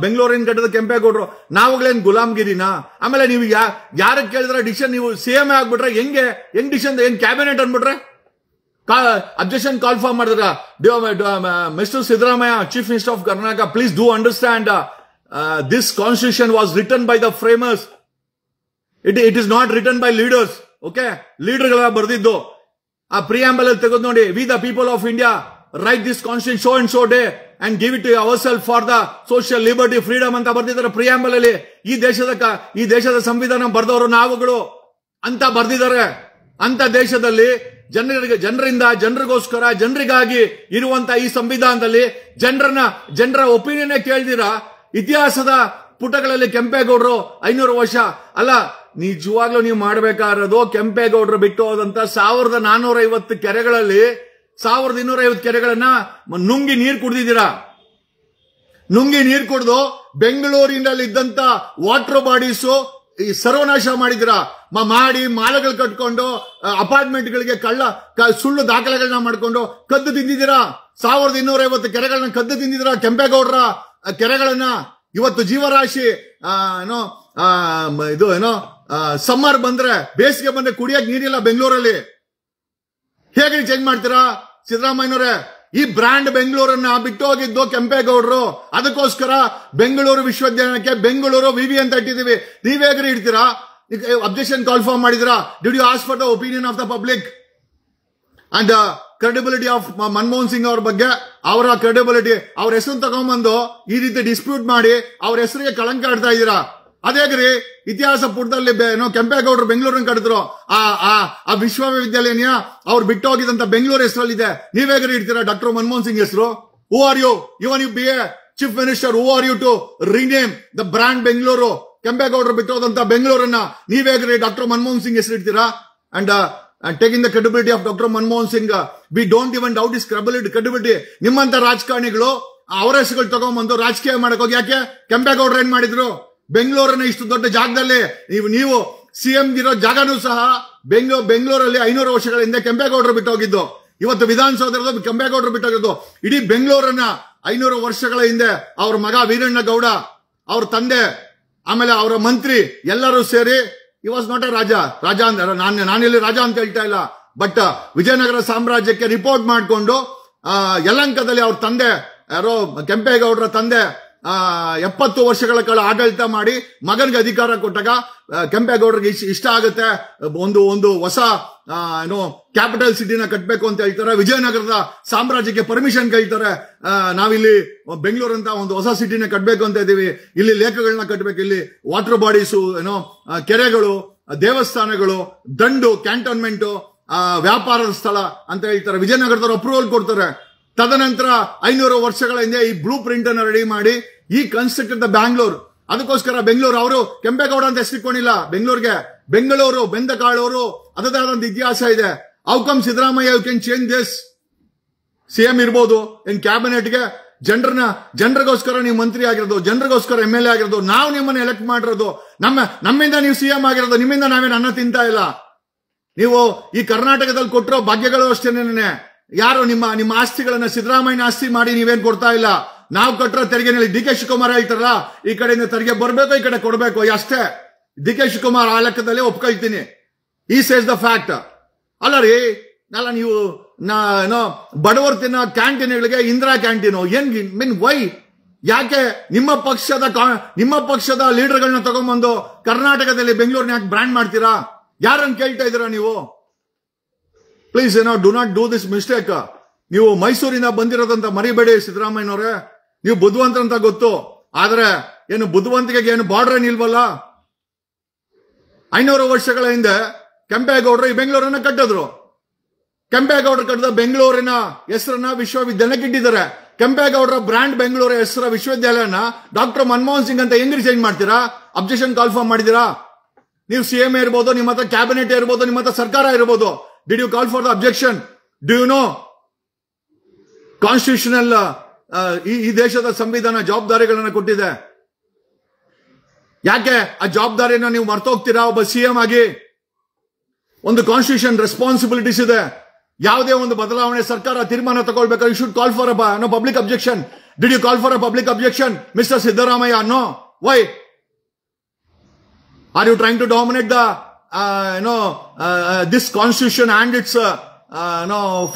ಬೆಂಗಳೂರಿನ ಕಟ್ಟದ ಕೆಂಪೇಗೌಡರು, ನಾವುಗಳೇನ್ ಗುಲಾಮ್ಗಿರಿನಾ? ಆಮೇಲೆ ನೀವು ಯಾರಕ್ಕೆ ಕೇಳಿದ್ರೆ ಡಿಸಿಷನ್, ನೀವು ಸಿಎಂ ಆಗ್ಬಿಟ್ರೆ ಹೆಂಗ್ ಡಿಸಿಷನ್, ಏನ್ ಕ್ಯಾಬಿನೆಟ್ ಅಂದ್ಬಿಟ್ರೆ ಅಬ್ಜೆಕ್ಷನ್ ಕಾಲ್ ಫಾರ್ಮ್ ಮಾಡಿದ್ರ? Mister Siddaramaiah, chief minister of Karnataka, please do understand this constitution was written by the framers. It is not written by leaders. Okay, ಲೀಡರ್ಗಳ ಬರೆದಿದ್ದು. ಆ ಪ್ರಿಯಾಂಬಲ್ ಅಲ್ಲಿ ತೆಗೆದು ನೋಡಿ, we the people of India write this constitution so and so they and give it to our self for the social liberty freedom ಅಂತ ಬರ್ದಿದ್ದಾರೆ ಪ್ರಿಯಾಂಬಲ್ ಅಲ್ಲಿ. ಈ ದೇಶದ ಸಂವಿಧಾನ ಬರೆದವರು ನಾವುಗಳು ಅಂತ ಬರ್ದಿದ್ದಾರೆ. ಅಂತ ದೇಶದಲ್ಲಿ ಜನರಿಗೋಸ್ಕರ ಜನರಿಗಾಗಿ ಇರುವಂತ ಈ ಸಂವಿಧಾನದಲ್ಲಿ ಜನರ ಒಪಿನಿಯನ್ ಕೇಳ್ದಿರಾ? ಇತಿಹಾಸದ ಪುಟಗಳಲ್ಲಿ ಕೆಂಪೇಗೌಡರು 500 ವರ್ಷ ಅಲ್ಲ, ನಿಜವಾಗ್ಲೂ ನೀವು ಮಾಡಬೇಕಾಗಿರೋದು ಕೆಂಪೇಗೌಡರು ಬಿಟ್ಟು ಹೋದಂತ 1450 ಕೆರೆಗಳಲ್ಲಿ 1250 ಕೆರೆಗಳನ್ನ ನುಂಗಿ ನೀರು ಕುಡ್ದಿದ್ದೀರಾ. ನುಂಗಿ ನೀರು ಕುಡಿದು ಬೆಂಗಳೂರಿನಲ್ಲಿ ಇದ್ದಂತ ವಾಟರ್ ಬಾಡೀಸು ಸರ್ವನಾಶ ಮಾಡಿದಿರಾ. ಮಾಡಿ ಮಾಲಗಳು ಕಟ್ಕೊಂಡು ಅಪಾರ್ಟ್ಮೆಂಟ್ಗಳಿಗೆ ಸುಳ್ಳು ದಾಖಲೆಗಳನ್ನ ಮಾಡ್ಕೊಂಡು ಕದ್ದು ತಿಂದಿದ್ದೀರಾ. 1250 ಕೆರೆಗಳನ್ನ ಕದ್ದು ತಿಂದಿದ್ದೀರಾ ಕೆಂಪೇಗೌಡರ ಕೆರೆಗಳನ್ನ. ಇವತ್ತು ಜೀವರಾಶಿ ಸಮ್ಮರ್ ಬಂದ್ರೆ, ಬೇಸಿಗೆ ಬಂದ್ರೆ ಕುಡಿಯಕ್ಕೆ ನೀರಿಲ್ಲ ಬೆಂಗಳೂರಲ್ಲಿ. ಹೇಗೆ ಚೇಂಜ್ ಮಾಡ್ತೀರಾ ಸಿದ್ದರಾಮಯ್ಯನವರೇ? ಈ ಬ್ರ್ಯಾಂಡ್ ಬೆಂಗಳೂರನ್ನ ಬಿಟ್ಟು ಹೋಗಿದ್ದು ಕೆಂಪೇಗೌಡರು. ಅದಕ್ಕೋಸ್ಕರ ಬೆಂಗಳೂರು ವಿಶ್ವವಿದ್ಯಾಲಯಕ್ಕೆ ಬೆಂಗಳೂರು ವಿವಿ ಅಂತ ಇಟ್ಟಿದ್ದೀವಿ. ನೀವೇಗ್ರಿ ಇಡ್ತೀರಾ? ಅಬ್ಜೆಕ್ಷನ್ ಕಾಲ್ ಫಾರ್ಮ್ ಮಾಡಿದಿರಾ? Did you ask for the opinion of the public and credibility of Manmohan Singh ಅವ್ರ ಬಗ್ಗೆ? ಅವರ ಕ್ರೆಡಿಬಿಲಿಟಿ, ಅವ್ರ ಹೆಸರು ತಗೊಂಡ್ಬಂದು ಈ ರೀತಿ ಡಿಸ್ಪ್ಯೂಟ್ ಮಾಡಿ ಅವ್ರ ಹೆಸರಿಗೆ ಕಳಂಕ ಆಡ್ತಾ ಇದ್ದೀರಾ. ಅದೇಗ್ರಿ ಇತಿಹಾಸ ಪುಟದಲ್ಲಿ ಕೆಂಪೇಗೌಡರು ಬೆಂಗಳೂರನ್ನ ಕಟ್ಟಿದ್ರು. ಆ ವಿಶ್ವವಿದ್ಯಾಲಯ ಅವ್ರು ಬಿಟ್ಟು ಹೋಗಿದಂತ ಬೆಂಗಳೂರು ಹೆಸರಲ್ಲಿದೆ. ನೀವೇಗ್ರಿ ಇಡ್ತೀರಾ ಡಾಕ್ಟರ್ ಮನಮೋಹನ್ ಸಿಂಗ್ ಹೆಸರು? Who are you? Even you be a chief minister, who are you to rename the brand Bengaluru? ಕೆಂಪೇಗೌಡರು ಬಿಟ್ಟೋದಂತ ಬೆಂಗಳೂರನ್ನ ನೀವೇಗ್ರಿ ಡಾಕ್ಟರ್ ಮನಮೋಹನ್ ಸಿಂಗ್ ಹೆಸರಿಡ್ತೀರಾ? And taking the credibility of Dr. Manmohan Singh, we don't even doubt his credibility. ನಿಮ್ಮಂತ ರಾಜಕಾರಣಿಗಳು ಅವರ ಹೆಸರುಗಳು ತಗೊಂಡ್ಬಂದು ರಾಜಕೀಯ ಮಾಡಕ್ ಹೋಗಿ ಯಾಕೆ? ಕೆಂಪೇಗೌಡರು ಏನ್ ಮಾಡಿದ್ರು? ಬೆಂಗಳೂರನ್ನ ಇಷ್ಟು ದೊಡ್ಡ ಜಾಗದಲ್ಲಿ ನೀವು ಸಿಎಂ ಇರೋ ಜಾಗನೂ ಸಹ ಬೆಂಗಳೂರಲ್ಲಿ 500 ವರ್ಷಗಳ ಹಿಂದೆ ಕೆಂಪೇಗೌಡರು ಬಿಟ್ಟೋಗಿದ್ದು. ಇವತ್ತು ವಿಧಾನಸೌಧದಲ್ಲಿ ಕೆಂಪೇಗೌಡರು ಬಿಟ್ಟೋಗಿದ್ದು. ಇಡೀ ಬೆಂಗಳೂರನ್ನ 500 ವರ್ಷಗಳ ಹಿಂದೆ ಅವ್ರ ಮಗ ವೀರಣ್ಣ ಗೌಡ, ಅವ್ರ ತಂದೆ, ಆಮೇಲೆ ಅವರ ಮಂತ್ರಿ ಎಲ್ಲರೂ ಸೇರಿ, he was not a ರಾಜ ನಾನಿಲ್ಲಿ ರಾಜ ಅಂತ ಹೇಳ್ತಾ ಇಲ್ಲ, ಬಟ್ ವಿಜಯನಗರ ಸಾಮ್ರಾಜ್ಯಕ್ಕೆ ರಿಪೋರ್ಟ್ ಮಾಡಿಕೊಂಡು ಯಲಹಂಕದಲ್ಲಿ ಅವ್ರ ತಂದೆ ಯಾರೋ ಕೆಂಪೇಗೌಡರ ತಂದೆ 70 ವರ್ಷಗಳ ಕಾಲ ಆಡಳಿತ ಮಾಡಿ ಮಗನಿಗೆ ಅಧಿಕಾರ ಕೊಟ್ಟಾಗ ಕೆಂಪೇಗೌಡರಿಗೆ ಇಷ್ಟ ಆಗುತ್ತೆ, ಒಂದು ಹೊಸ ಕ್ಯಾಪಿಟಲ್ ಸಿಟಿನ ಕಟ್ಟಬೇಕು ಅಂತ ಹೇಳ್ತಾರೆ. ವಿಜಯನಗರದ ಸಾಮ್ರಾಜ್ಯಕ್ಕೆ ಪರ್ಮಿಷನ್ ಕೇಳ್ತಾರೆ, ನಾವಿಲ್ಲಿ ಬೆಂಗಳೂರು ಅಂತ ಒಂದು ಹೊಸ ಸಿಟಿನ ಕಟ್ಟಬೇಕು ಅಂತ ಇದೀವಿ, ಇಲ್ಲಿ ಲೇಖಗಳನ್ನ ಕಟ್ಟಬೇಕು, ಇಲ್ಲಿ ವಾಟರ್ ಬಾಡೀಸು, ಕೆರೆಗಳು, ದೇವಸ್ಥಾನಗಳು, ದಂಡು, ಕ್ಯಾಂಟೋನ್ಮೆಂಟ್, ವ್ಯಾಪಾರದ ಸ್ಥಳ ಅಂತ ಹೇಳ್ತಾರೆ. ವಿಜಯನಗರದವರು ಅಪ್ರೂವಲ್ ಕೊಡ್ತಾರೆ. ತದನಂತರ 500 ವರ್ಷಗಳ ಹಿಂದೆ ಈ ಬ್ಲೂ ಪ್ರಿಂಟ್ ಅನ್ನು ರೆಡಿ ಮಾಡಿ ಈ ಕನ್ಸ್ಟ್ರಕ್ಟೆಡ್ ದ ಬ್ಯಾಂಗ್ಳೂರ್. ಅದಕ್ಕೋಸ್ಕರ ಬೆಂಗಳೂರು ಅವರು ಕೆಂಪೇಗೌಡ ಅಂತ ಹೆಸರಿಕೊಂಡಿಲ್ಲ ಬೆಂಗಳೂರಿಗೆ. ಬೆಂಗಳೂರು, ಬೆಂದಕಾಳೂರು, ಅದರದಾದಂತ ಇತಿಹಾಸ ಇದೆ. How come Siddaramaiah you can change this. CM ಇರ್ಬೋದು ಇನ್ ಕ್ಯಾಬಿನೆಟ್ಗೆ, ಜನರಿಗೋಸ್ಕರ ನೀವು ಮಂತ್ರಿ ಆಗಿರೋದು, ಜನರಿಗೋಸ್ಕರ MLA ಆಗಿರೋದು, ನಾವು ನಿಮ್ಮನ್ನ ಎಲೆಕ್ಟ್ ಮಾಡಿರೋದು, ನಮ್ಮಿಂದ ನೀವು ಸಿಎಂ ಆಗಿರೋದು, ನಿಮ್ಮಿಂದ ನಾವೇನು ಅನ್ನ ತಿಂತಾ ಇಲ್ಲ. ನೀವು ಈ ಕರ್ನಾಟಕದಲ್ಲಿ ಕೊಟ್ಟಿರೋ ಭಾಗ್ಯಗಳು ಅಷ್ಟೇನೆ. ಯಾರು ನಿಮ್ಮ ಆಸ್ತಿಗಳನ್ನ ಸಿದ್ದರಾಮಯ್ಯನ ಆಸ್ತಿ ಮಾಡಿ ನೀವೇನ್ ಕೊಡ್ತಾ ಇಲ್ಲ. ನಾವು ಕಟ್ಟಿರೋ ತೆರಿಗೆನಲ್ಲಿ DK ಶಿವಕುಮಾರ್ ಹೇಳ್ತಾರಲ್ಲ, ಈ ಕಡೆಯಿಂದ ತೆರಿಗೆ ಬರಬೇಕು, ಈ ಕಡೆ ಕೊಡಬೇಕು, ಅಷ್ಟೇ. DK ಶಿವಕುಮಾರ್ ಆ ಲೆಕ್ಕದಲ್ಲಿ ಒಪ್ಕೊಳ್ತೀನಿ. ಈ ಸೇಸ್ ದ ಫ್ಯಾಕ್ಟ್. ಅಲ್ಲ ರೀ, ನೀವು ಬಡವರ್ ತಿನ್ನೋ ಕ್ಯಾಂಟೀನ್ಗಳಿಗೆ ಇಂದಿರಾ ಕ್ಯಾಂಟೀನು ಏನ್ ಮೀನ್ ವೈ? ಯಾಕೆ ನಿಮ್ಮ ಪಕ್ಷದ ಲೀಡರ್ಗಳನ್ನ ತಗೊಂಡ್ಬಂದು ಕರ್ನಾಟಕದಲ್ಲಿ ಬೆಂಗಳೂರಿನ ಯಾಕೆ ಬ್ರ್ಯಾಂಡ್ ಮಾಡ್ತೀರಾ? ಯಾರನ್ನು ಕೇಳ್ತಾ ಇದ್ದೀರಾ ನೀವು? Please do not do this mistake. ನೀವು ಮೈಸೂರಿನ ಬಂದಿರೋದಂತ ಮರಿಬೇಡಿ ಸಿದ್ದರಾಮಯ್ಯನವರೇ. ನೀವು ಬುದ್ಧಿವಂತರಂತ ಗೊತ್ತು, ಆದ್ರೆ ಏನು ಬುದ್ಧಿವಂತಿಕೆಗೆ ಏನು ಬಾರ್ಡರ್ ಏನಿಲ್ವಲ್ಲ. 500 ವರ್ಷಗಳ ಹಿಂದೆ ಕೆಂಪೇಗೌಡರು ಈ ಬೆಂಗಳೂರನ್ನ ಕಟ್ಟಿದ್ರು. ಕೆಂಪೇಗೌಡರು ಕಟ್ಟಿದ ಬೆಂಗಳೂರಿನ ಹೆಸರನ್ನ ವಿಶ್ವವಿದ್ಯಾಲಯಕ್ಕೆ ಇಟ್ಟಿದ್ದಾರೆ. ಕೆಂಪೇಗೌಡರ ಬ್ರ್ಯಾಂಡ್ ಬೆಂಗಳೂರು ಹೆಸರ ವಿಶ್ವವಿದ್ಯಾಲಯನ ಡಾಕ್ಟರ್ ಮನಮೋಹನ್ ಸಿಂಗ್ ಅಂತ ಹೆಂಗ್ರಿ ಚೇಂಜ್ ಮಾಡ್ತೀರಾ? ಅಬ್ಜೆಕ್ಷನ್ ಕಾಲ್ ಫಾರ್ಮ್ ಮಾಡಿದೀರಾ? ನೀವು CM ಇರ್ಬೋದು, ನಿಮ್ಮ ಹತ್ರ ಕ್ಯಾಬಿನೆಟ್ ಇರ್ಬೋದು, ನಿಮ್ಮ ಹತ್ರ ಸರ್ಕಾರ ಇರ್ಬೋದು. Did you call for the objection? Do you know constitutional ಈ ದೇಶದ ಸಂವಿಧಾನ ಜವಾಬ್ದಾರಿಗಳನ್ನ ಕೊಟ್ಟಿದೆ. ಯಾಕೆ ಆ ಜವಾಬ್ದಾರಿಯನ್ನ ನೀವು ಮರ್ತೋಗ್ತೀರಾ? ಒಬ್ಬ CM ಆಗಿ ಒಂದು ಕಾನ್ಸ್ಟಿಟ್ಯೂಷನ್ ರೆಸ್ಪಾನ್ಸಿಬಿಲಿಟೀಸ್ ಇದೆ. ಯಾವುದೇ ಒಂದು ಬದಲಾವಣೆ ಸರ್ಕಾರ ತೀರ್ಮಾನ ತಗೊಳ್ಬೇಕಾದ್ರೆ you should call for a public objection. Did you call for a public objection mister Siddaramaiah? No. Why are you trying to dominate the this constitution and its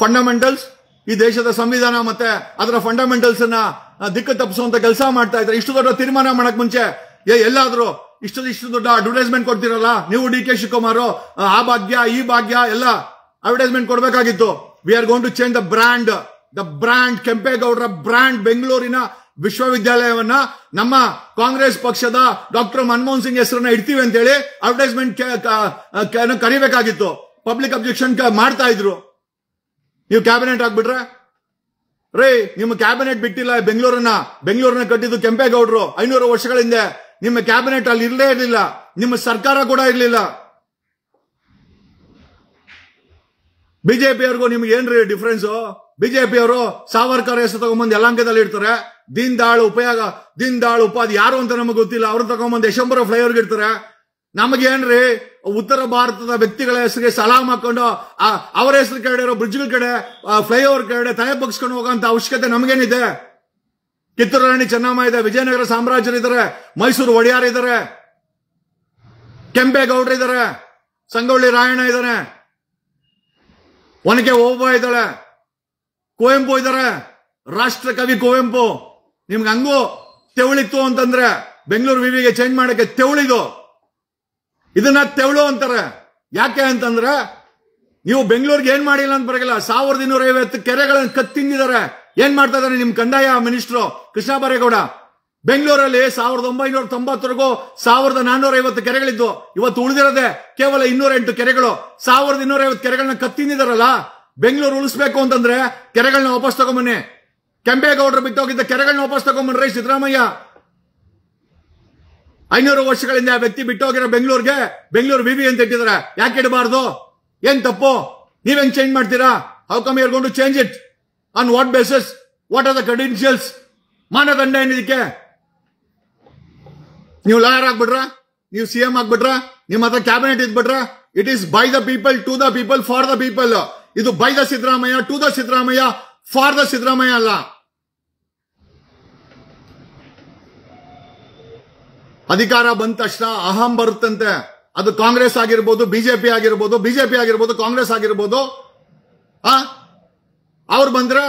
fundamentals? ಈ ದೇಶದ ಸಂವಿಧಾನ ಮತ್ತೆ ಅದರ ಫಂಡಮೆಂಟಲ್ಸ್ ಅನ್ನ ದಿಕ್ಕು ತಪ್ಪಿಸುವಂತ ಕೆಲಸ ಮಾಡ್ತಾ ಇದ್ದಾರೆ. ಇಷ್ಟು ದೊಡ್ಡ ತೀರ್ಮಾನ ಮಾಡಕ್ ಮುಂಚೆ ಎಲ್ಲಾದ್ರೂ ಇಷ್ಟು ದೊಡ್ಡ ಅಡ್ವರ್ಟೈಸ್ಮೆಂಟ್ ಕೊಡ್ತಿರಲ್ಲ ನೀವು. DK ಶಿವಕುಮಾರ್ ಆ ಭಾಗ್ಯ ಈ ಭಾಗ್ಯ ಎಲ್ಲ ಅಡ್ವರ್ಟೈಸ್ಮೆಂಟ್ ಕೊಡ್ಬೇಕಾಗಿತ್ತು. We are going to change the brand ಕೆಂಪೇಗೌಡರ ಬ್ರ್ಯಾಂಡ್ ಬೆಂಗಳೂರಿನ ವಿಶ್ವವಿದ್ಯಾಲಯವನ್ನ ನಮ್ಮ ಕಾಂಗ್ರೆಸ್ ಪಕ್ಷದ ಡಾಕ್ಟರ್ ಮನಮೋಹನ್ ಸಿಂಗ್ ಹೆಸರನ್ನ ಇಡ್ತೀವಿ ಅಂತ ಹೇಳಿ ಅಡ್ವರ್ಟೈಸ್ಮೆಂಟ್ ಕರಿಬೇಕಾಗಿತ್ತು. ಪಬ್ಲಿಕ್ ಅಬ್ಜೆಕ್ಷನ್ ಮಾಡ್ತಾ ಇದ್ರು. ನೀವು ಕ್ಯಾಬಿನೆಟ್ ಆಗ್ಬಿಟ್ರೆ ರೇ, ನಿಮ್ಮ ಕ್ಯಾಬಿನೆಟ್ ಬಿಟ್ಟಿಲ್ಲ. ಬೆಂಗಳೂರನ್ನ ಕಟ್ಟಿದ್ದು ಕೆಂಪೇಗೌಡರು 500 ವರ್ಷಗಳ ಹಿಂದೆ. ನಿಮ್ಮ ಕ್ಯಾಬಿನೆಟ್ ಅಲ್ಲಿ ಇರಲೇ ಇರಲಿಲ್ಲ, ನಿಮ್ಮ ಸರ್ಕಾರ ಕೂಡ ಇರಲಿಲ್ಲ. ಬಿಜೆಪಿಯವ್ರಿಗೂ ನಿಮ್ಗೆ ಏನ್ರಿ ಡಿಫರೆನ್ಸ್? ಬಿಜೆಪಿಯವರು ಸಾವರ್ಕರ್ ಹೆಸರು ತಗೊಂಡ್ಬಂದು ಯಲಹಂಕದಲ್ಲಿ ಇಡ್ತಾರೆ. ದೀನ್ ದಯಾಳ್ ಉಪಾಧ್ಯಾಯ ಯಾರು ಅಂತ ನಮಗೆ ಗೊತ್ತಿಲ್ಲ, ಅವ್ರು ತಗೊಂಡ್ಬಂದು ಯಶವಂತಪುರ ಫ್ಲೈಓವರ್ಗೆ ಇಡ್ತಾರೆ. ನಮಗೇನ್ರಿ ಉತ್ತರ ಭಾರತದ ವ್ಯಕ್ತಿಗಳ ಹೆಸರಿಗೆ ಸಲಾಮ್ ಹಾಕೊಂಡು ಅವರ ಹೆಸರು ಕಡೆ ಇರೋ ಬ್ರಿಡ್ಜ್ಗಳ ಕಡೆ ಫ್ಲೈಓವರ್ ಕಡೆ ತಲೆ ಬಗ್ಸ್ಕೊಂಡು ಹೋಗೋಂತ ಅವಶ್ಯಕತೆ ನಮಗೇನಿದೆ? ಕಿತ್ತೂರು ರಾಣಿ ಚೆನ್ನಮ್ಮ ಇದೆ, ವಿಜಯನಗರ ಸಾಮ್ರಾಜ್ಯರಿದ್ದಾರೆ, ಮೈಸೂರು ಒಡೆಯಾರ್ ಇದ್ದಾರೆ, ಕೆಂಪೇಗೌಡರು ಇದ್ದಾರೆ, ಸಂಗೊಳ್ಳಿ ರಾಯಣ್ಣ ಇದ್ದಾರೆ, ಒನಕೆ ಓಬವ್ವ ಇದ್ದಾಳೆ, ಕುವೆಂಪು ಇದ್ದಾರೆ, ರಾಷ್ಟ್ರ ಕವಿ ಕುವೆಂಪು. ನಿಮ್ಗೆ ಹಂಗೂ ತೆವಳಿತ್ತು ಅಂತಂದ್ರೆ ಬೆಂಗಳೂರು ವಿವಿಗೆ ಚೇಂಜ್ ಮಾಡಕ್ಕೆ ತೆವಳಿದು. ಇದನ್ನ ತೆವಳು ಅಂತಾರೆ. ಯಾಕೆ ಅಂತಂದ್ರೆ ನೀವು ಬೆಂಗಳೂರಿಗೆ ಏನ್ ಮಾಡಿಲ್ಲ ಅಂತ ಬರಗಿಲ್ಲ. 1250 ಕೆರೆಗಳನ್ನು ಕತ್ತಿಂದಿದ್ದಾರೆ. ಏನ್ ಮಾಡ್ತಾ ಇದಾರೆ ನಿಮ್ ಕಂದಾಯ ಮಿನಿಸ್ಟ್ರು ಕೃಷ್ಣ ಬೈರೇಗೌಡ? ಬೆಂಗಳೂರಲ್ಲಿ 1990ವರೆಗೂ 1450 ಕೆರೆಗಳಿದ್ದು. ಇವತ್ತು ಉಳಿದಿರೋದೆ ಕೇವಲ 208 ಕೆರೆಗಳು. 1250 ಕೆರೆಗಳನ್ನ ಕತ್ತಿಂದಿದಾರಲ್ಲ. ಬೆಂಗಳೂರು ಉಳಿಸ್ಬೇಕು ಅಂತಂದ್ರೆ ಕೆರೆಗಳನ್ನ ವಾಪಸ್ ತಗೊಂಬನ್ನಿ. ಕೆಂಪೇಗೌಡರು ಬಿಟ್ಟೋಗಿದ್ದ ಕೆರೆಗಳನ್ನ ವಾಪಸ್ ತಗೊಂಡ್ಬನ್ರಿ ಸಿದ್ದರಾಮಯ್ಯ. 500 ವರ್ಷಗಳಿಂದ ಆ ವ್ಯಕ್ತಿ ಬಿಟ್ಟೋಗಿರೋ ಬೆಂಗಳೂರು ವಿವಿ ಅಂತ ಇಟ್ಟಿದ್ದಾರೆ. ಯಾಕೆ ಇಡಬಾರ್ದು? ಏನ್ ತಪ್ಪು? ನೀವ್ ಹೆಂಗ್ ಚೇಂಜ್ ಮಾಡ್ತೀರಾ? How come you are going to change it? On what basis? What are the credentials? ಮಾನದಂಡ ಏನಿದಕ್ಕೆ? ನೀವು ಲಾಯರ್ ಆಗ್ಬಿಟ್ರ? ನೀವು ಸಿಎಂ ಆಗ್ಬಿಟ್ರ? ನಿಮ್ಮ ಹತ್ರ ಕ್ಯಾಬಿನೆಟ್ ಇದ್ಬಿಟ್ರ? It is by the people, to the people, for the people. ಇದು by the Siddaramaiah, to the Siddaramaiah, for the Siddaramaiah ಅಲ್ಲ. ಅಧಿಕಾರ ಬಂದ ತಕ್ಷಣ ಅಹಂ ಬರುತ್ತಂತೆ. ಅದು ಕಾಂಗ್ರೆಸ್ ಆಗಿರ್ಬೋದು, ಬಿಜೆಪಿ ಆಗಿರ್ಬೋದು, ಕಾಂಗ್ರೆಸ್ ಆಗಿರ್ಬೋದು. ಅವ್ರು ಬಂದ್ರೆ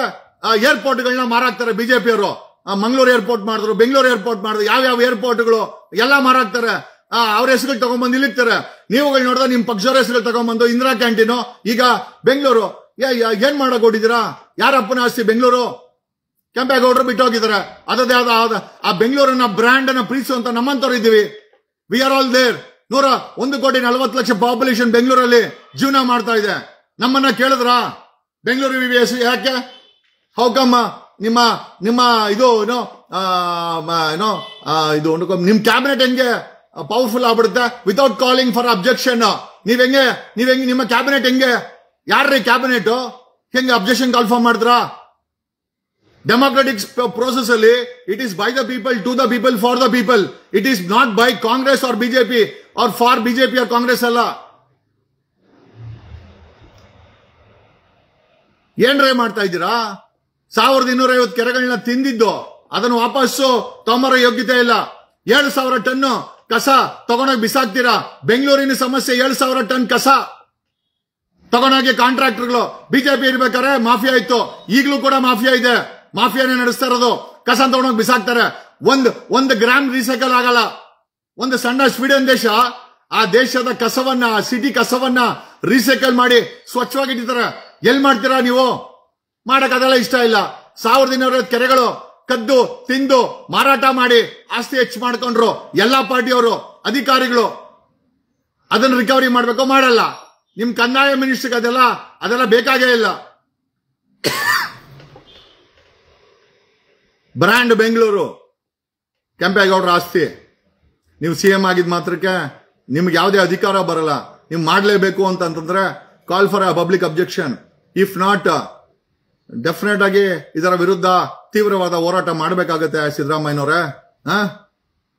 ಏರ್ಪೋರ್ಟ್ಗಳನ್ನ ಮಾರಾಕ್ತಾರೆ ಬಿಜೆಪಿಯವರು. ಮಂಗಳೂರು ಏರ್ಪೋರ್ಟ್ ಮಾಡಿದ್ರು, ಬೆಂಗಳೂರು ಏರ್ಪೋರ್ಟ್ ಮಾಡಿದ್ರು, ಯಾವ ಏರ್ಪೋರ್ಟ್ಗಳು ಎಲ್ಲ ಮಾರಾಕ್ತಾರೆ. ಅವ್ರ ಹೆಸರುಗಳು ತಗೊಂಡ್ಬಂದು ಇಲ್ಲಿರ್ತಾರೆ. ನೀವುಗಳು ನೋಡಿದ್ರೆ ನಿಮ್ ಪಕ್ಷದವ್ರ ಹೆಸರುಗಳು ತಗೊಂಡ್ಬಂದು ಇಂದಿರಾ ಕ್ಯಾಂಟೀನು. ಈಗ ಬೆಂಗಳೂರು ಏನ್ ಮಾಡಕ್ ಹೊಡಿದ್ದೀರಾ? ಯಾರಪ್ಪನ ಆಸ್ತಿ ಬೆಂಗಳೂರು? ಕೆಂಪೇಗೌಡರು ಬಿಟ್ಟು ಹೋಗಿದ್ದಾರೆ. ಅದೇ ಆ ಬೆಂಗಳೂರನ್ನ ಬ್ರ್ಯಾಂಡ್ ಅನ್ನ ಪ್ರೀತಿಸುವಂತ ನಮ್ಮಂತವ್ರು ಇದ್ದೀವಿ. We are all there. 140,40,00,000 population ಬೆಂಗಳೂರಲ್ಲಿ ಜೀವನ ಮಾಡ್ತಾ ಇದೆ. ನಮ್ಮನ್ನ ಕೇಳಿದ್ರ ಬೆಂಗಳೂರು ವಿವಿ ಯಾಕೆ? ಹೌಕಮ್ಮ ನಿಮ್ಮ ಇದು ನಿಮ್ ಕ್ಯಾಬಿನೆಟ್ ಹೆಂಗೆ ಪವರ್ಫುಲ್ ಆಗ್ಬಿಡುತ್ತೆ ವಿತೌಟ್ ಕಾಲಿಂಗ್ ಫಾರ್ ಅಬ್ಜೆಕ್ಷನ್? ನೀವ್ ಹೆಂಗೆ ನಿಮ್ಮ ಕ್ಯಾಬಿನೆಟ್ ಹೆಂಗೆ? ಯಾರ್ರೀ ಕ್ಯಾಬಿನೆಟ್? ಹೆಂಗೆ ಅಬ್ಜೆಕ್ಷನ್ ಕಾಲ್ ಫಾರ್ಮ್ ಮಾಡಿದ್ರಾ? ಡೆಮಾಕ್ರೆಟಿಕ್ ಪ್ರೋಸೆಸ್ ಅಲ್ಲಿ it is by the people, to the people, for the people. It is not by Congress or BJP or for BJP or Congress ಅಲ್ಲ. ಏನ್ರೇ ಮಾಡ್ತಾ ಇದ್ದೀರಾ? 1250 ಕೆರೆಗಳನ್ನ ತಿಂದಿದ್ದು ಅದನ್ನು ವಾಪಸ್ಸು ತಗೊಂಬರೋ ಯೋಗ್ಯತೆ ಇಲ್ಲ. 7,000 ಟನ್ ಕಸ ತಗೊಂಡೋಗಿ ಬಿಸಾಕ್ತೀರಾ. ಬೆಂಗಳೂರಿನ ಸಮಸ್ಯೆ 7,000 ಟನ್ ಕಸ ತಗೊಂಡೋಗಿ ಕಾಂಟ್ರಾಕ್ಟರ್ಗಳು. ಬಿಜೆಪಿ ಇರ್ಬೇಕಾದ್ರೆ ಮಾಫಿಯಾ ಇತ್ತು, ಈಗಲೂ ಕೂಡ ಮಾಫಿಯಾ ಇದೆ. ಮಾಫಿಯಾನೇ ನಡೆಸ್ತಾ ಇರೋದು. ಕಸ ತಗೊಂಡೋಗಿ ಬಿಸಾಕ್ತಾರೆ. ಒಂದು ಗ್ರಾಮ್ ರೀಸೈಕಲ್ ಆಗಲ್ಲ. ಒಂದು ಸಣ್ಣ ಸ್ವೀಡನ್ ದೇಶ ಆ ದೇಶದ ಕಸವನ್ನ, ಸಿಟಿ ಕಸವನ್ನ ರೀಸೈಕಲ್ ಮಾಡಿ ಸ್ವಚ್ಛವಾಗಿಟ್ಟಿದ್ದಾರೆ. ಎಲ್ ಮಾಡ್ತೀರಾ ನೀವು? ಮಾಡಕ್ ಅದೆಲ್ಲ ಇಷ್ಟ ಇಲ್ಲ. 1250 ಕೆರೆಗಳು ಕದ್ದು ತಿಂದು ಮಾರಾಟ ಮಾಡಿ ಆಸ್ತಿ ಹೆಚ್ಚು ಮಾಡ್ಕೊಂಡ್ರು ಎಲ್ಲಾ ಪಾರ್ಟಿಯವರು, ಅಧಿಕಾರಿಗಳು. ಅದನ್ನ ರಿಕವರಿ ಮಾಡ್ಬೇಕು, ಮಾಡಲ್ಲ. ನಿಮ್ ಕಂದಾಯ ಮಿನಿಸ್ಟರ್ಗೆ ಅದೆಲ್ಲ ಬೇಕಾಗೇ ಇಲ್ಲ. ಬ್ರ್ಯಾಂಡ್ ಬೆಂಗಳೂರು ಕೆಂಪೇಗೌಡರ ಆಸ್ತಿ. ನೀವು ಸಿಎಂ ಆಗಿದ್ ಮಾತ್ರಕ್ಕೆ ನಿಮ್ಗೆ ಯಾವುದೇ ಅಧಿಕಾರ ಬರಲ್ಲ. ನೀವು ಮಾಡಲೇಬೇಕು ಅಂತಂದ್ರೆ ಕಾಲ್ for a public objection. If not definite ಆಗಿ ಇದರ ವಿರುದ್ಧ ತೀವ್ರವಾದ ಹೋರಾಟ ಮಾಡಬೇಕಾಗತ್ತೆ ಸಿದ್ದರಾಮಯ್ಯನವರೇ.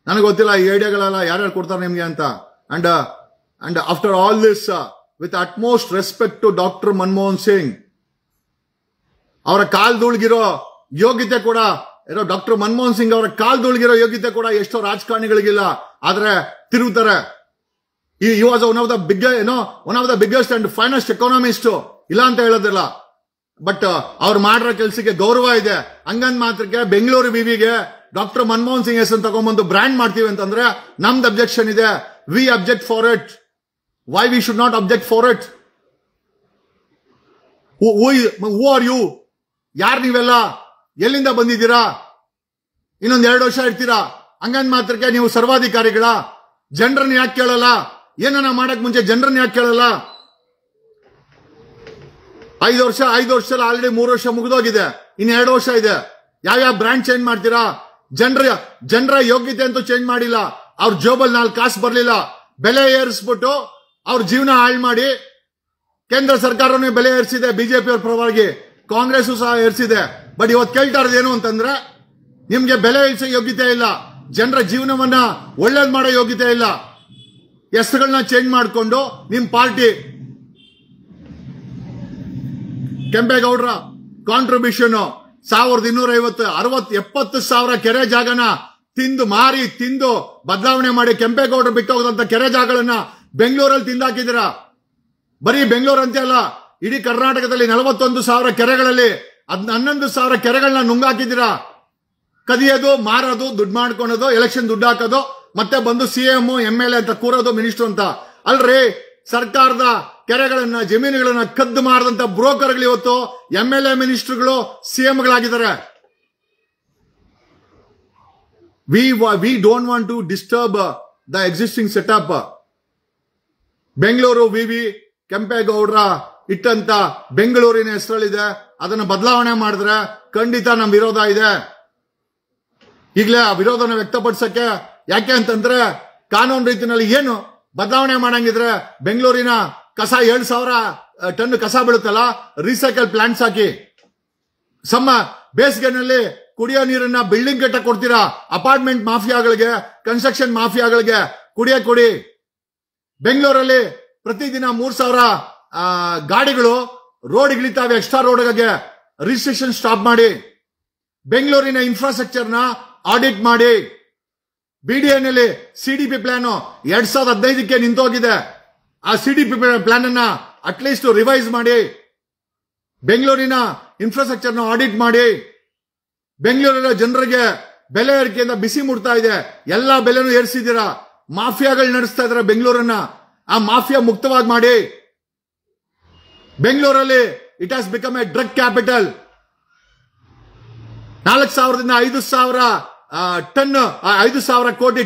ನನಗೆ ಗೊತ್ತಿಲ್ಲ ಈ ಐಡಿಯಾಗಳೆಲ್ಲ ಯಾರ್ಯಾರು ಕೊಡ್ತಾರೆ ನಿಮ್ಗೆ ಅಂತ. And after all this, with utmost respect to doctor Manmohan Singh, ಅವರ ಕಾಲ್ದುಳ್ಗಿರೋ ಯೋಗ್ಯತೆ ಕೂಡ ಡಾಕ್ಟರ್ ಮನಮೋಹನ್ ಸಿಂಗ್ ಅವರ ಕಾಲ್ದುಳ್ಗಿರೋ ಯೋಗ್ಯತೆ ಕೂಡ ಎಷ್ಟೋ ರಾಜಕಾರಣಿಗಳಿಗಿಲ್ಲ. ಆದ್ರೆ ತಿರುಗುತ್ತಾರೆ. ಈ was one of the biggest and finest economist. ಇಲ್ಲ ಅಂತ ಹೇಳೋದಿಲ್ಲ, ಬಟ್ ಅವ್ರು ಮಾಡಿರೋ ಕೆಲಸಕ್ಕೆ ಗೌರವ ಇದೆ. ಹಂಗಂದ್ ಮಾತ್ರಕ್ಕೆ ಬೆಂಗಳೂರು ವಿವಿಗೆ ಡಾಕ್ಟರ್ ಮನಮೋಹನ್ ಸಿಂಗ್ ಹೆಸರು ತಗೊಂಡ್ಬಂದು ಬ್ರ್ಯಾಂಡ್ ಮಾಡ್ತೀವಿ ಅಂತಂದ್ರೆ ನಮ್ದು ಅಬ್ಜೆಕ್ಷನ್ ಇದೆ. We object for it. Why we should not object for it? Who are you? ಯಾರು ನೀವೆಲ್ಲ? ಎಲ್ಲಿಂದ ಬಂದಿದ್ದೀರಾ? ಇನ್ನೊಂದ್ 2 ವರ್ಷ ಇರ್ತೀರಾ. ಹಂಗಂದ್ ಮಾತ್ರಕ್ಕೆ ನೀವು ಸರ್ವಾಧಿಕಾರಿಗಳ? ಜನರನ್ನ ಯಾಕೆ ಕೇಳಲ್ಲ? ಏನನ್ನ ಮಾಡಕ್ ಮುಂಚೆ ಜನರನ್ನ ಯಾಕೆ ಕೇಳಲ್ಲ? 5 ವರ್ಷ ಆಲ್ರೆಡಿ 3 ವರ್ಷ ಮುಗಿದೋಗಿದೆ. ಇನ್ನು 2 ವರ್ಷ ಇದೆ. ಯಾವ್ಯಾವ ಬ್ರ್ಯಾಂಡ್ ಚೇಂಜ್ ಮಾಡ್ತೀರಾ? ಜನರ ಯೋಗ್ಯತೆ ಅಂತೂ ಚೇಂಜ್ ಮಾಡಿಲ್ಲ. ಅವ್ರ ಜೋಬಲ್ 4 ಕಾಸು ಬರ್ಲಿಲ್ಲ. ಬೆಲೆ ಏರಿಸ್ಬಿಟ್ಟು ಅವ್ರ ಜೀವನ ಹಾಳು ಮಾಡಿ, ಕೇಂದ್ರ ಸರ್ಕಾರನೇ ಬೆಲೆ ಏರಿಸಿದೆ ಬಿಜೆಪಿ ಅವ್ರ ಪರವಾಗಿ, ಕಾಂಗ್ರೆಸ್ ಸಹ ಏರಿಸಿದೆ. ಬಟ್ ಇವತ್ತು ಕೇಳ್ತಾ ಇರೋದೇನು ಅಂತಂದ್ರೆ ನಿಮ್ಗೆ ಬೆಲೆ ಇಳಿಸೋ ಯೋಗ್ಯತೆ ಇಲ್ಲ, ಜನರ ಜೀವನವನ್ನ ಒಳ್ಳೇದ್ ಮಾಡೋ ಯೋಗ್ಯತೆ ಇಲ್ಲ. ಹೆಸರುಗಳನ್ನ ಚೇಂಜ್ ಮಾಡಿಕೊಂಡು ನಿಮ್ ಪಾರ್ಟಿ ಕೆಂಪೇಗೌಡರ ಕಾಂಟ್ರಿಬ್ಯೂಷನ್ 1250-60-70 ಕೆರೆ ಜಾಗನ ತಿಂದು ಬದಲಾವಣೆ ಮಾಡಿ ಕೆಂಪೇಗೌಡರು ಬಿಟ್ಟು ಹೋದಂತ ಕೆರೆ ಜಾಗಗಳನ್ನ ಬೆಂಗಳೂರಲ್ಲಿ ತಿಂದಾಕಿದ್ದೀರಾ. ಬರೀ ಬೆಂಗಳೂರು ಅಂತೆ ಅಲ್ಲ, ಇಡೀ ಕರ್ನಾಟಕದಲ್ಲಿ 41,000 ಕೆರೆಗಳಲ್ಲಿ 11,000 ಕೆರೆಗಳನ್ನ ನುಂಗಾಕಿದ್ದೀರಾ. ಕದಿಯೋದು, ಮಾರೋದು, ದುಡ್ಡು ಮಾಡ್ಕೊಳೋದು, ಎಲೆಕ್ಷನ್ ದುಡ್ಡು ಹಾಕೋದು, ಮತ್ತೆ ಬಂದು ಸಿಎಂ MLA ಅಂತ ಕೂರೋದು, ಮಿನಿಸ್ಟರ್ ಅಂತ. ಅಲ್ರಿ, ಸರ್ಕಾರದ ಕೆರೆಗಳನ್ನ, ಜಮೀನುಗಳನ್ನ ಕದ್ದು ಮಾರದಂತ ಬ್ರೋಕರ್ಗಳು ಇವತ್ತು MLA, ಮಿನಿಸ್ಟರ್ಗಳು, ಸಿಎಂಗಳಾಗಿದ್ದಾರೆ. We don't want to disturb the existing setup. Bengaluru ವಿವಿ ಕೆಂಪೇಗೌಡರ ಇಟ್ಟಂತ ಬೆಂಗಳೂರಿನ ಹೆಸರಲ್ಲಿದೆ. ಅದನ್ನ ಬದಲಾವಣೆ ಮಾಡಿದ್ರೆ ಖಂಡಿತ ನಮ್ ವಿರೋಧ ಇದೆ. ಈಗಲೇ ಆ ವಿರೋಧನ ವ್ಯಕ್ತಪಡಿಸಕ್ಕೆ, ಯಾಕೆ ಅಂತಂದ್ರೆ ಕಾನೂನು ರೀತಿಯಲ್ಲಿ ಏನು ಬದಲಾವಣೆ ಮಾಡಂಗಿದ್ರೆ ಬೆಂಗಳೂರಿನ ಕಸ 7,000 ಟನ್ ಕಸ ಬೀಳುತ್ತಲ್ಲ, ರೀಸೈಕಲ್ ಪ್ಲಾಂಟ್ಸ್ ಹಾಕಿ. ಬೇಸಿಗೆನಲ್ಲಿ ಕುಡಿಯೋ ನೀರನ್ನ ಬಿಲ್ಡಿಂಗ್ ಕಟ್ಟ ಕೊಡ್ತೀರಾ ಅಪಾರ್ಟ್ಮೆಂಟ್ ಮಾಫಿಯಾಗಳಿಗೆ, ಕನ್ಸ್ಟ್ರಕ್ಷನ್ ಮಾಫಿಯಾಗಳಿಗೆ ಕುಡಿಯ ಕೊಡಿ. ಬೆಂಗಳೂರಲ್ಲಿ ಪ್ರತಿದಿನ 3,000 ಗಾಡಿಗಳು ರೋಡ್ಗಿಳಿತಾವೆ, ಎಕ್ಸ್ಟ್ರಾ ರೋಡ್ಗೆ ರಿಜಿಸ್ಟ್ರೇಷನ್ ಸ್ಟಾಪ್ ಮಾಡಿ. ಬೆಂಗಳೂರಿನ ಇನ್ಫ್ರಾಸ್ಟ್ರಕ್ಚರ್ನ ಆಡಿಟ್ ಮಾಡಿ. ಬಿಡಿಎನಲ್ಲಿ ಸಿಡಿಪಿ ಪ್ಲಾನ್ 2015ಕ್ಕೆ ನಿಂತೋಗಿದೆ. ಆ ಸಿಡಿಪಿ ಪ್ಲಾನ್ ಅನ್ನ ಅಟ್ಲೀಸ್ಟ್ ರಿವೈಸ್ ಮಾಡಿ. ಬೆಂಗಳೂರಿನ ಇನ್ಫ್ರಾಸ್ಟ್ರಕ್ಚರ್ನ ಆಡಿಟ್ ಮಾಡಿ. ಬೆಂಗಳೂರಿನ ಜನರಿಗೆ ಬೆಲೆ ಏರಿಕೆಯಿಂದ ಬಿಸಿ ಮುಡ್ತಾ ಇದೆ, ಎಲ್ಲಾ ಬೆಲೆನೂ ಏರಿಸಿದ್ದೀರಾ. ಮಾಫಿಯಾಗಳು ನಡೆಸ್ತಾ ಇದಾರೆ ಬೆಂಗಳೂರನ್ನ, ಆ ಮಾಫಿಯಾ ಮುಕ್ತವಾಗಿ ಮಾಡಿ. ಬೆಂಗಳೂರಲ್ಲಿ it has become a drug capital. 4,000ದಿಂದ 5,000 ಟನ್ 5,000 ಕೋಟಿ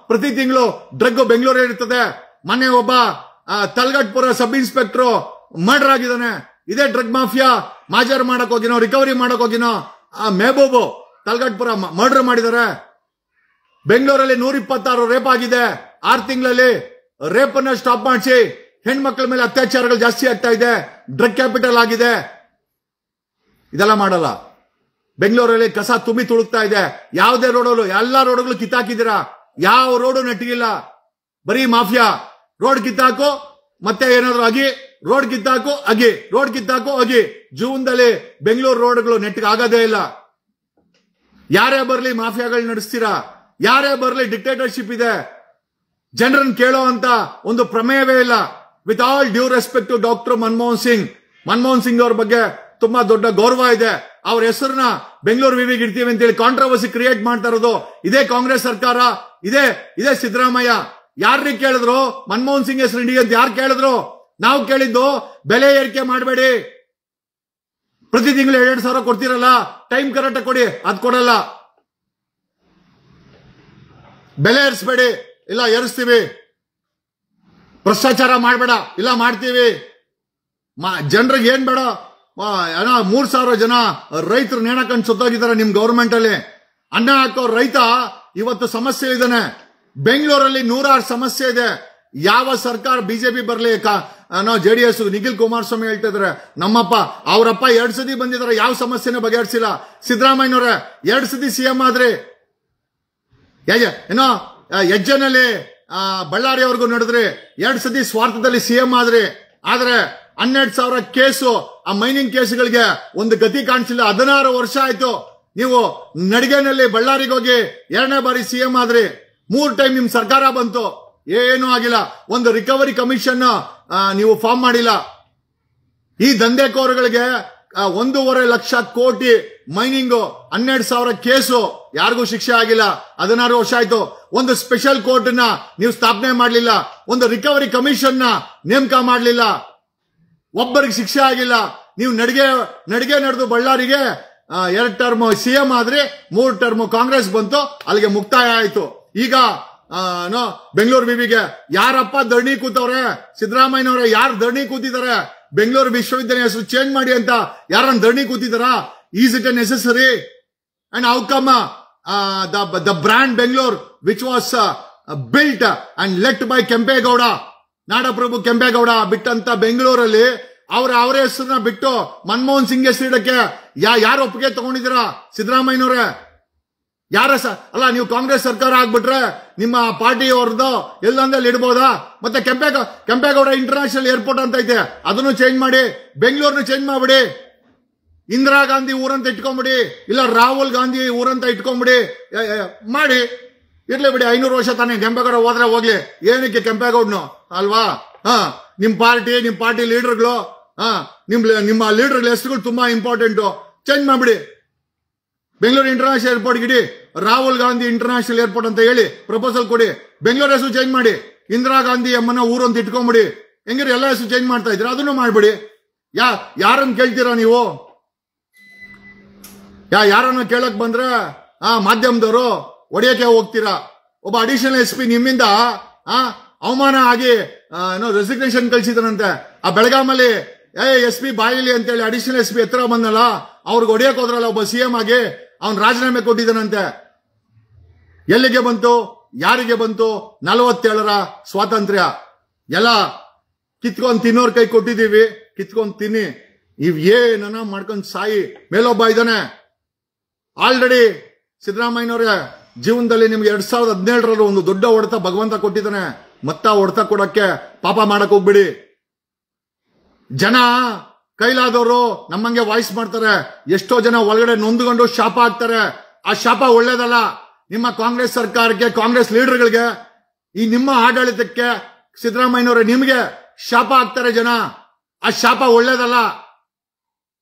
ಪ್ರತಿ ತಿಂಗಳು ಡ್ರಗ್ ಬೆಂಗಳೂರು ಇರ್ತದೆ. ಮೊನ್ನೆ ಒಬ್ಬ ತಲಗಟ್ಪುರ ಸಬ್ ಇನ್ಸ್ಪೆಕ್ಟರ್ ಮರ್ಡರ್ ಆಗಿದ್ದಾನೆ. ಇದೇ ಡ್ರಗ್ ಮಾಫಿಯಾ ಮಾಜರ್ ಮಾಡಕ್ ಹೋಗಿನೋ, ರಿಕವರಿ ಮಾಡಕ್ ಹೋಗಿನೋ ಮೆಹಬೂಬು ತಲಗಟ್ಪುರ ಮರ್ಡರ್ ಮಾಡಿದ್ದಾರೆ. ಬೆಂಗಳೂರಲ್ಲಿ 126 ರೇಪ್ ಆಗಿದೆ. 6 ತಿಂಗಳಲ್ಲಿ ರೇಪ್ ಅನ್ನ ಸ್ಟಾಪ್ ಮಾಡಿಸಿ. ಹೆಣ್ಮಕ್ಳ ಮೇಲೆ ಅತ್ಯಾಚಾರಗಳು ಜಾಸ್ತಿ ಆಗ್ತಾ ಇದೆ. ಡ್ರಗ್ ಕ್ಯಾಪಿಟಲ್ ಆಗಿದೆ. ಇದೆಲ್ಲ ಮಾಡಲ್ಲ. ಬೆಂಗಳೂರಲ್ಲಿ ಕಸ ತುಂಬಿ ತುಳುಕ್ತಾ ಇದೆ. ಯಾವುದೇ ರೋಡಲ್ಲೂ, ಎಲ್ಲಾ ರೋಡ್ಗಳು ಕಿತ್ತಾಕಿದ್ದೀರಾ. ಯಾವ ರೋಡು ನೆಟ್ಟಿಗಿಲ್ಲ, ಬರೀ ಮಾಫಿಯಾ. ರೋಡ್ ಕಿತ್ತಾಕು ಮತ್ತೆ ಏನಾದ್ರು ಅಗಿ, ರೋಡ್ ಕಿತ್ತಾಕು ಅಗಿ, ರೋಡ್ ಕಿತ್ತಾಕು ಅಗಿ. ಜೀವನದಲ್ಲಿ ಬೆಂಗಳೂರು ರೋಡ್ಗಳು ನೆಟ್ಟಿಗೆ ಆಗೋದೇ ಇಲ್ಲ. ಯಾರೇ ಬರ್ಲಿ ಮಾಫಿಯಾಗಳು ನಡೆಸ್ತೀರಾ, ಯಾರೇ ಬರ್ಲಿ ಡಿಕ್ಟೇಟರ್ಶಿಪ್ ಇದೆ. ಜನರನ್ನು ಕೇಳೋ ಅಂತ ಒಂದು ಪ್ರಮೇಯವೇ ಇಲ್ಲ. With all due respect to doctor Manmohan Singh ಅವ್ರ ಬಗ್ಗೆ ತುಂಬಾ ದೊಡ್ಡ ಗೌರವ ಇದೆ. ಅವ್ರ ಹೆಸರನ್ನ ಬೆಂಗಳೂರು ವಿವಿಗೆ ಇಡ್ತೀವಿ ಅಂತೇಳಿ ಕಾಂಟ್ರವರ್ಸಿ ಕ್ರಿಯೇಟ್ ಮಾಡ್ತಾ ಇರೋದು ಇದೇ ಕಾಂಗ್ರೆಸ್ ಸರ್ಕಾರ, ಇದೇ ಸಿದ್ದರಾಮಯ್ಯ. ಯಾರಿಗೆ ಕೇಳಿದ್ರು ಮನಮೋಹನ್ ಸಿಂಗ್ ಹೆಸರು ಇಡಿ ಅಂತ ಯಾರು ಕೇಳಿದ್ರು? ನಾವು ಕೇಳಿದ್ದು ಬೆಲೆ ಏರಿಕೆ ಮಾಡಬೇಡಿ. ಪ್ರತಿ ತಿಂಗಳು 2,000 ಕೊಡ್ತಿರಲ್ಲ, ಟೈಮ್ ಕರೆಕ್ಟ್ ಕೊಡಿ. ಅದ್ ಕೊಡಲ್ಲ. ಬೆಲೆ ಏರಿಸಬೇಡಿ, ಇಲ್ಲ ಏರಿಸ್ತೀವಿ. ಭ್ರಷ್ಟಾಚಾರ ಮಾಡಬೇಡ, ಇಲ್ಲ ಮಾಡ್ತೀವಿ. ಜನರಿಗೆ ಏನ್ ಬೇಡ. 3,000 ಜನ ರೈತರು ನೇಣಕಂಡು ಸುತ್ತೋಗಿದ್ದಾರೆ ನಿಮ್ ಗೌರ್ಮೆಂಟ್ ಅಲ್ಲಿ. ಅನ್ನ ಹಾಕೋ ರೈತ ಇವತ್ತು ಸಮಸ್ಯೆ ಇದ್ದಾನೆ. ಬೆಂಗಳೂರಲ್ಲಿ 106 ಸಮಸ್ಯೆ ಇದೆ. ಯಾವ ಸರ್ಕಾರ ಬಿಜೆಪಿ ಬರ್ಲಿ, ಜೆಡಿಎಸ್ ನಿಖಿಲ್ ಕುಮಾರಸ್ವಾಮಿ ಹೇಳ್ತಾ ಇದಾರೆ, ನಮ್ಮಪ್ಪ ಅವರಪ್ಪ 2 ಸತಿ ಬಂದಿದ್ದಾರೆ, ಯಾವ ಸಮಸ್ಯೆನೂ ಬಗೆಹರಿಸಿಲ್ಲ. ಸಿದ್ದರಾಮಯ್ಯನವ್ರೆ 2 ಸತಿ ಸಿಎಂ ಆದ್ರಿ. ಏನೋ ಹೆಜ್ಜೆನಲ್ಲಿ ಬಳ್ಳಾರಿಯವರೆಗೂ ನಡೆದ್ರಿ. 2 ಸತಿ ಸ್ವಾರ್ಥದಲ್ಲಿ ಸಿಎಂ ಆದ್ರಿ. ಆದ್ರೆ 12,000 ಕೇಸು, ಆ ಮೈನಿಂಗ್ ಕೇಸುಗಳಿಗೆ ಒಂದು ಗತಿ ಕಾಣಿಸಿಲ್ಲ. 16 ವರ್ಷ ಆಯ್ತು. ನೀವು ನಡಿಗೆನಲ್ಲಿ ಬಳ್ಳಾರಿಗೆ ಹೋಗಿ 2ನೇ ಬಾರಿ ಸಿಎಂ ಆದ್ರಿ. 3 ಟೈಮ್ ನಿಮ್ ಸರ್ಕಾರ ಬಂತು, ಏನೂ ಆಗಿಲ್ಲ. ಒಂದು ರಿಕವರಿ ಕಮಿಷನ್ ನೀವು ಫಾರ್ಮ್ ಮಾಡಿಲ್ಲ. ಈ ದಂಧೆಕೋರಗಳಿಗೆ 1.5 ಲಕ್ಷ ಕೋಟಿ ಮೈನಿಂಗು, 12,000 ಕೇಸು, ಯಾರಿಗೂ ಶಿಕ್ಷೆ ಆಗಿಲ್ಲ. 16 ವರ್ಷ ಆಯ್ತು. ಒಂದು ಸ್ಪೆಷಲ್ ಕೋರ್ಟ್ ನ ನೀವು ಸ್ಥಾಪನೆ ಮಾಡಲಿಲ್ಲ. ಒಂದು ರಿಕವರಿ ಕಮಿಷನ್ ನ ನೇಮಕ ಮಾಡಲಿಲ್ಲ. ಒಬ್ಬರಿಗೆ ಶಿಕ್ಷೆ ಆಗಿಲ್ಲ. ನೀವು ನಡಿಗೆ ನಡೆದು ಬಳ್ಳಾರಿಗೆ 2 ಟರ್ಮ್ ಸಿಎಂ ಆದ್ರೆ, 3 ಟರ್ಮ್ ಕಾಂಗ್ರೆಸ್ ಬಂತು, ಅಲ್ಲಿಗೆ ಮುಕ್ತಾಯ ಆಯ್ತು. ಈಗ ಬೆಂಗಳೂರು ವಿವಿಗೆ ಯಾರಪ್ಪ ಧರಣಿ ಕೂತವ್ರೆ? ಸಿದ್ದರಾಮಯ್ಯನವರೇ ಯಾರು ಧರಣಿ ಕೂತಿದ್ದಾರೆ? ಬೆಂಗಳೂರು ವಿಶ್ವವಿದ್ಯಾಲಯ ಹೆಸರು ಚೇಂಜ್ ಮಾಡಿ ಅಂತ ಯಾರನ್ನ ಧರಣಿ ಕೂತಿದಾರಾ? Is it a necessary? And how come the brand Bengaluru which was built and let by Kempegowda, Nadaprabhu Kempegowda ಬಿಟ್ಟಂತ ಬೆಂಗಳೂರಲ್ಲಿ ಅವರ ಹೆಸರನ್ನ ಬಿಟ್ಟು ಮನಮೋಹನ್ ಸಿಂಗ್ ಹೆಸರು ಇಡಕ್ಕೆ ಯಾರು ಒಪ್ಪಿಗೆ ತಗೊಂಡಿದ್ದೀರಾ? ಸಿದ್ದರಾಮಯ್ಯನವರೇ ಅಲ್ಲ, ನೀವು ಕಾಂಗ್ರೆಸ್ ಸರ್ಕಾರ ಆಗ್ಬಿಟ್ರೆ ನಿಮ್ಮ ಪಾರ್ಟಿ ಅವ್ರದ್ದು ಎಲ್ಲಂದಲ್ಲಿ ಇಡ್ಬೋದಾ? ಮತ್ತೆ ಕೆಂಪೇಗೌಡ ಇಂಟರ್ನ್ಯಾಷನಲ್ ಏರ್ಪೋರ್ಟ್ ಅಂತ ಐತೆ, ಅದನ್ನು ಚೇಂಜ್ ಮಾಡಿ. ಬೆಂಗಳೂರನ್ನ ಚೇಂಜ್ ಮಾಡ್ಬಿಡಿ. ಇಂದಿರಾ ಗಾಂಧಿ ಊರಂತ ಇಟ್ಕೊಂಡ್ಬಿಡಿ, ಇಲ್ಲ ರಾಹುಲ್ ಗಾಂಧಿ ಊರಂತ ಇಟ್ಕೊಂಡ್ಬಿಡಿ. ಮಾಡಿ ಇರ್ಲಿ ಬಿಡಿ. 500 ವರ್ಷ ತಾನೇ ಕೆಂಪೇಗೌಡ ಹೋದ್ರೆ ಹೋಗ್ಲಿ. ಏನಕ್ಕೆ ಕೆಂಪೇಗೌಡನು ಅಲ್ವಾ? ನಿಮ್ ಪಾರ್ಟಿ ಲೀಡರ್ಗಳು, ನಿಮ್ಮ ಲೀಡರ್ಗಳ ಹೆಸರುಗಳು ತುಂಬಾ ಇಂಪಾರ್ಟೆಂಟ್. ಚೇಂಜ್ ಮಾಡ್ಬಿಡಿ. ಬೆಂಗಳೂರು ಇಂಟರ್ನ್ಯಾಷನಲ್ ಏರ್ಪೋರ್ಟ್ ಇಡಿ, ರಾಹುಲ್ ಗಾಂಧಿ ಇಂಟರ್ನ್ಯಾಷನಲ್ ಏರ್ಪೋರ್ಟ್ ಅಂತ ಹೇಳಿ ಪ್ರಪೋಸಲ್ ಕೊಡಿ. ಬೆಂಗಳೂರು ಹೆಸರು ಚೇಂಜ್ ಮಾಡಿ. ಇಂದಿರಾ ಗಾಂಧಿ ಅಮ್ಮನ ಊರು ಅಂತ ಇಟ್ಕೊಂಡ್ಬಿಡಿ. ಹೆಂಗಿರಿ ಎಲ್ಲ ಹೆಸರು ಚೇಂಜ್ ಮಾಡ್ತಾ ಇದ್ರೆ ಅದನ್ನು ಮಾಡ್ಬಿಡಿ. ಯಾರನ್ನ ಕೇಳ್ತೀರಾ ನೀವು? ಯಾರನ್ನ ಕೇಳಕ್ ಬಂದ್ರೆ ಮಾಧ್ಯಮದವರು ಹೊಡೆಯಕ್ಕೆ ಹೋಗ್ತೀರಾ. ಒಬ್ಬ ಅಡಿಷನಲ್ SP ನಿಮ್ಮಿಂದ ಅವಮಾನ ಆಗಿ ರೆಸಿಗ್ನೇಷನ್ ಕಳಿಸಿದನಂತೆ. ಆ ಬೆಳಗಾಮಲ್ಲಿ SP ಬಾಯಿಲಿ ಅಂತೇಳಿ ಅಡಿಷನಲ್ SP ಎತ್ತರ ಬಂದಲ್ಲ, ಅವ್ರಿಗೆ ಹೊಡಿಯಕ್ ಹೋದ್ರಲ್ಲ ಒಬ್ಬ CM ಆಗಿ, ಅವ್ನ್ ರಾಜೀನಾಮೆ ಕೊಟ್ಟಿದ್ದಾನಂತೆ. ಎಲ್ಲಿಗೆ ಬಂತು, ಯಾರಿಗೆ ಬಂತು 47ರ ಸ್ವಾತಂತ್ರ್ಯ? ಎಲ್ಲ ಕಿತ್ಕೊಂಡ್ ತಿನ್ನೋರ್ ಕೈ ಕೊಟ್ಟಿದೀವಿ, ಕಿತ್ಕೊಂಡ್ ತಿನ್ನಿ, ಇವ್ ಏನನ್ನ ಮಾಡ್ಕೊಂಡ್ ಸಾಯಿ. ಮೇಲೊಬ್ಬ ಇದ್ದಾನೆ ಆಲ್ರೆಡಿ, ಸಿದ್ದರಾಮಯ್ಯನವ್ರೆ ಜೀವನದಲ್ಲಿ ನಿಮ್ಗೆ 2017ರಲ್ಲಿ ಒಂದು ದೊಡ್ಡ ಹೊಡೆತ ಭಗವಂತ ಕೊಟ್ಟಿದ್ದಾನೆ, ಮತ್ತ ಹೊಡೆತ ಕೊಡಕ್ಕೆ ಪಾಪ ಮಾಡಕ್ ಹೋಗ್ಬಿಡಿ. ಜನ ಕೈಲಾದವರು ನಮ್ಮಂಗೆ ವಾಯ್ಸ್ ಮಾಡ್ತಾರೆ, ಎಷ್ಟೋ ಜನ ಒಳಗಡೆ ನೊಂದ್ಕೊಂಡು ಶಾಪ ಹಾಕ್ತಾರೆ. ಆ ಶಾಪ ಒಳ್ಳೇದಲ್ಲ. ನಿಮ್ಮ ಕಾಂಗ್ರೆಸ್ ಸರ್ಕಾರಕ್ಕೆ, ಕಾಂಗ್ರೆಸ್ ಲೀಡರ್ಗಳಿಗೆ, ಈ ನಿಮ್ಮ ಆಡಳಿತಕ್ಕೆ ಸಿದ್ದರಾಮಯ್ಯನವರೇ ನಿಮ್ಗೆ ಶಾಪ ಹಾಕ್ತಾರೆ ಜನ. ಆ ಶಾಪ ಒಳ್ಳೇದಲ್ಲ.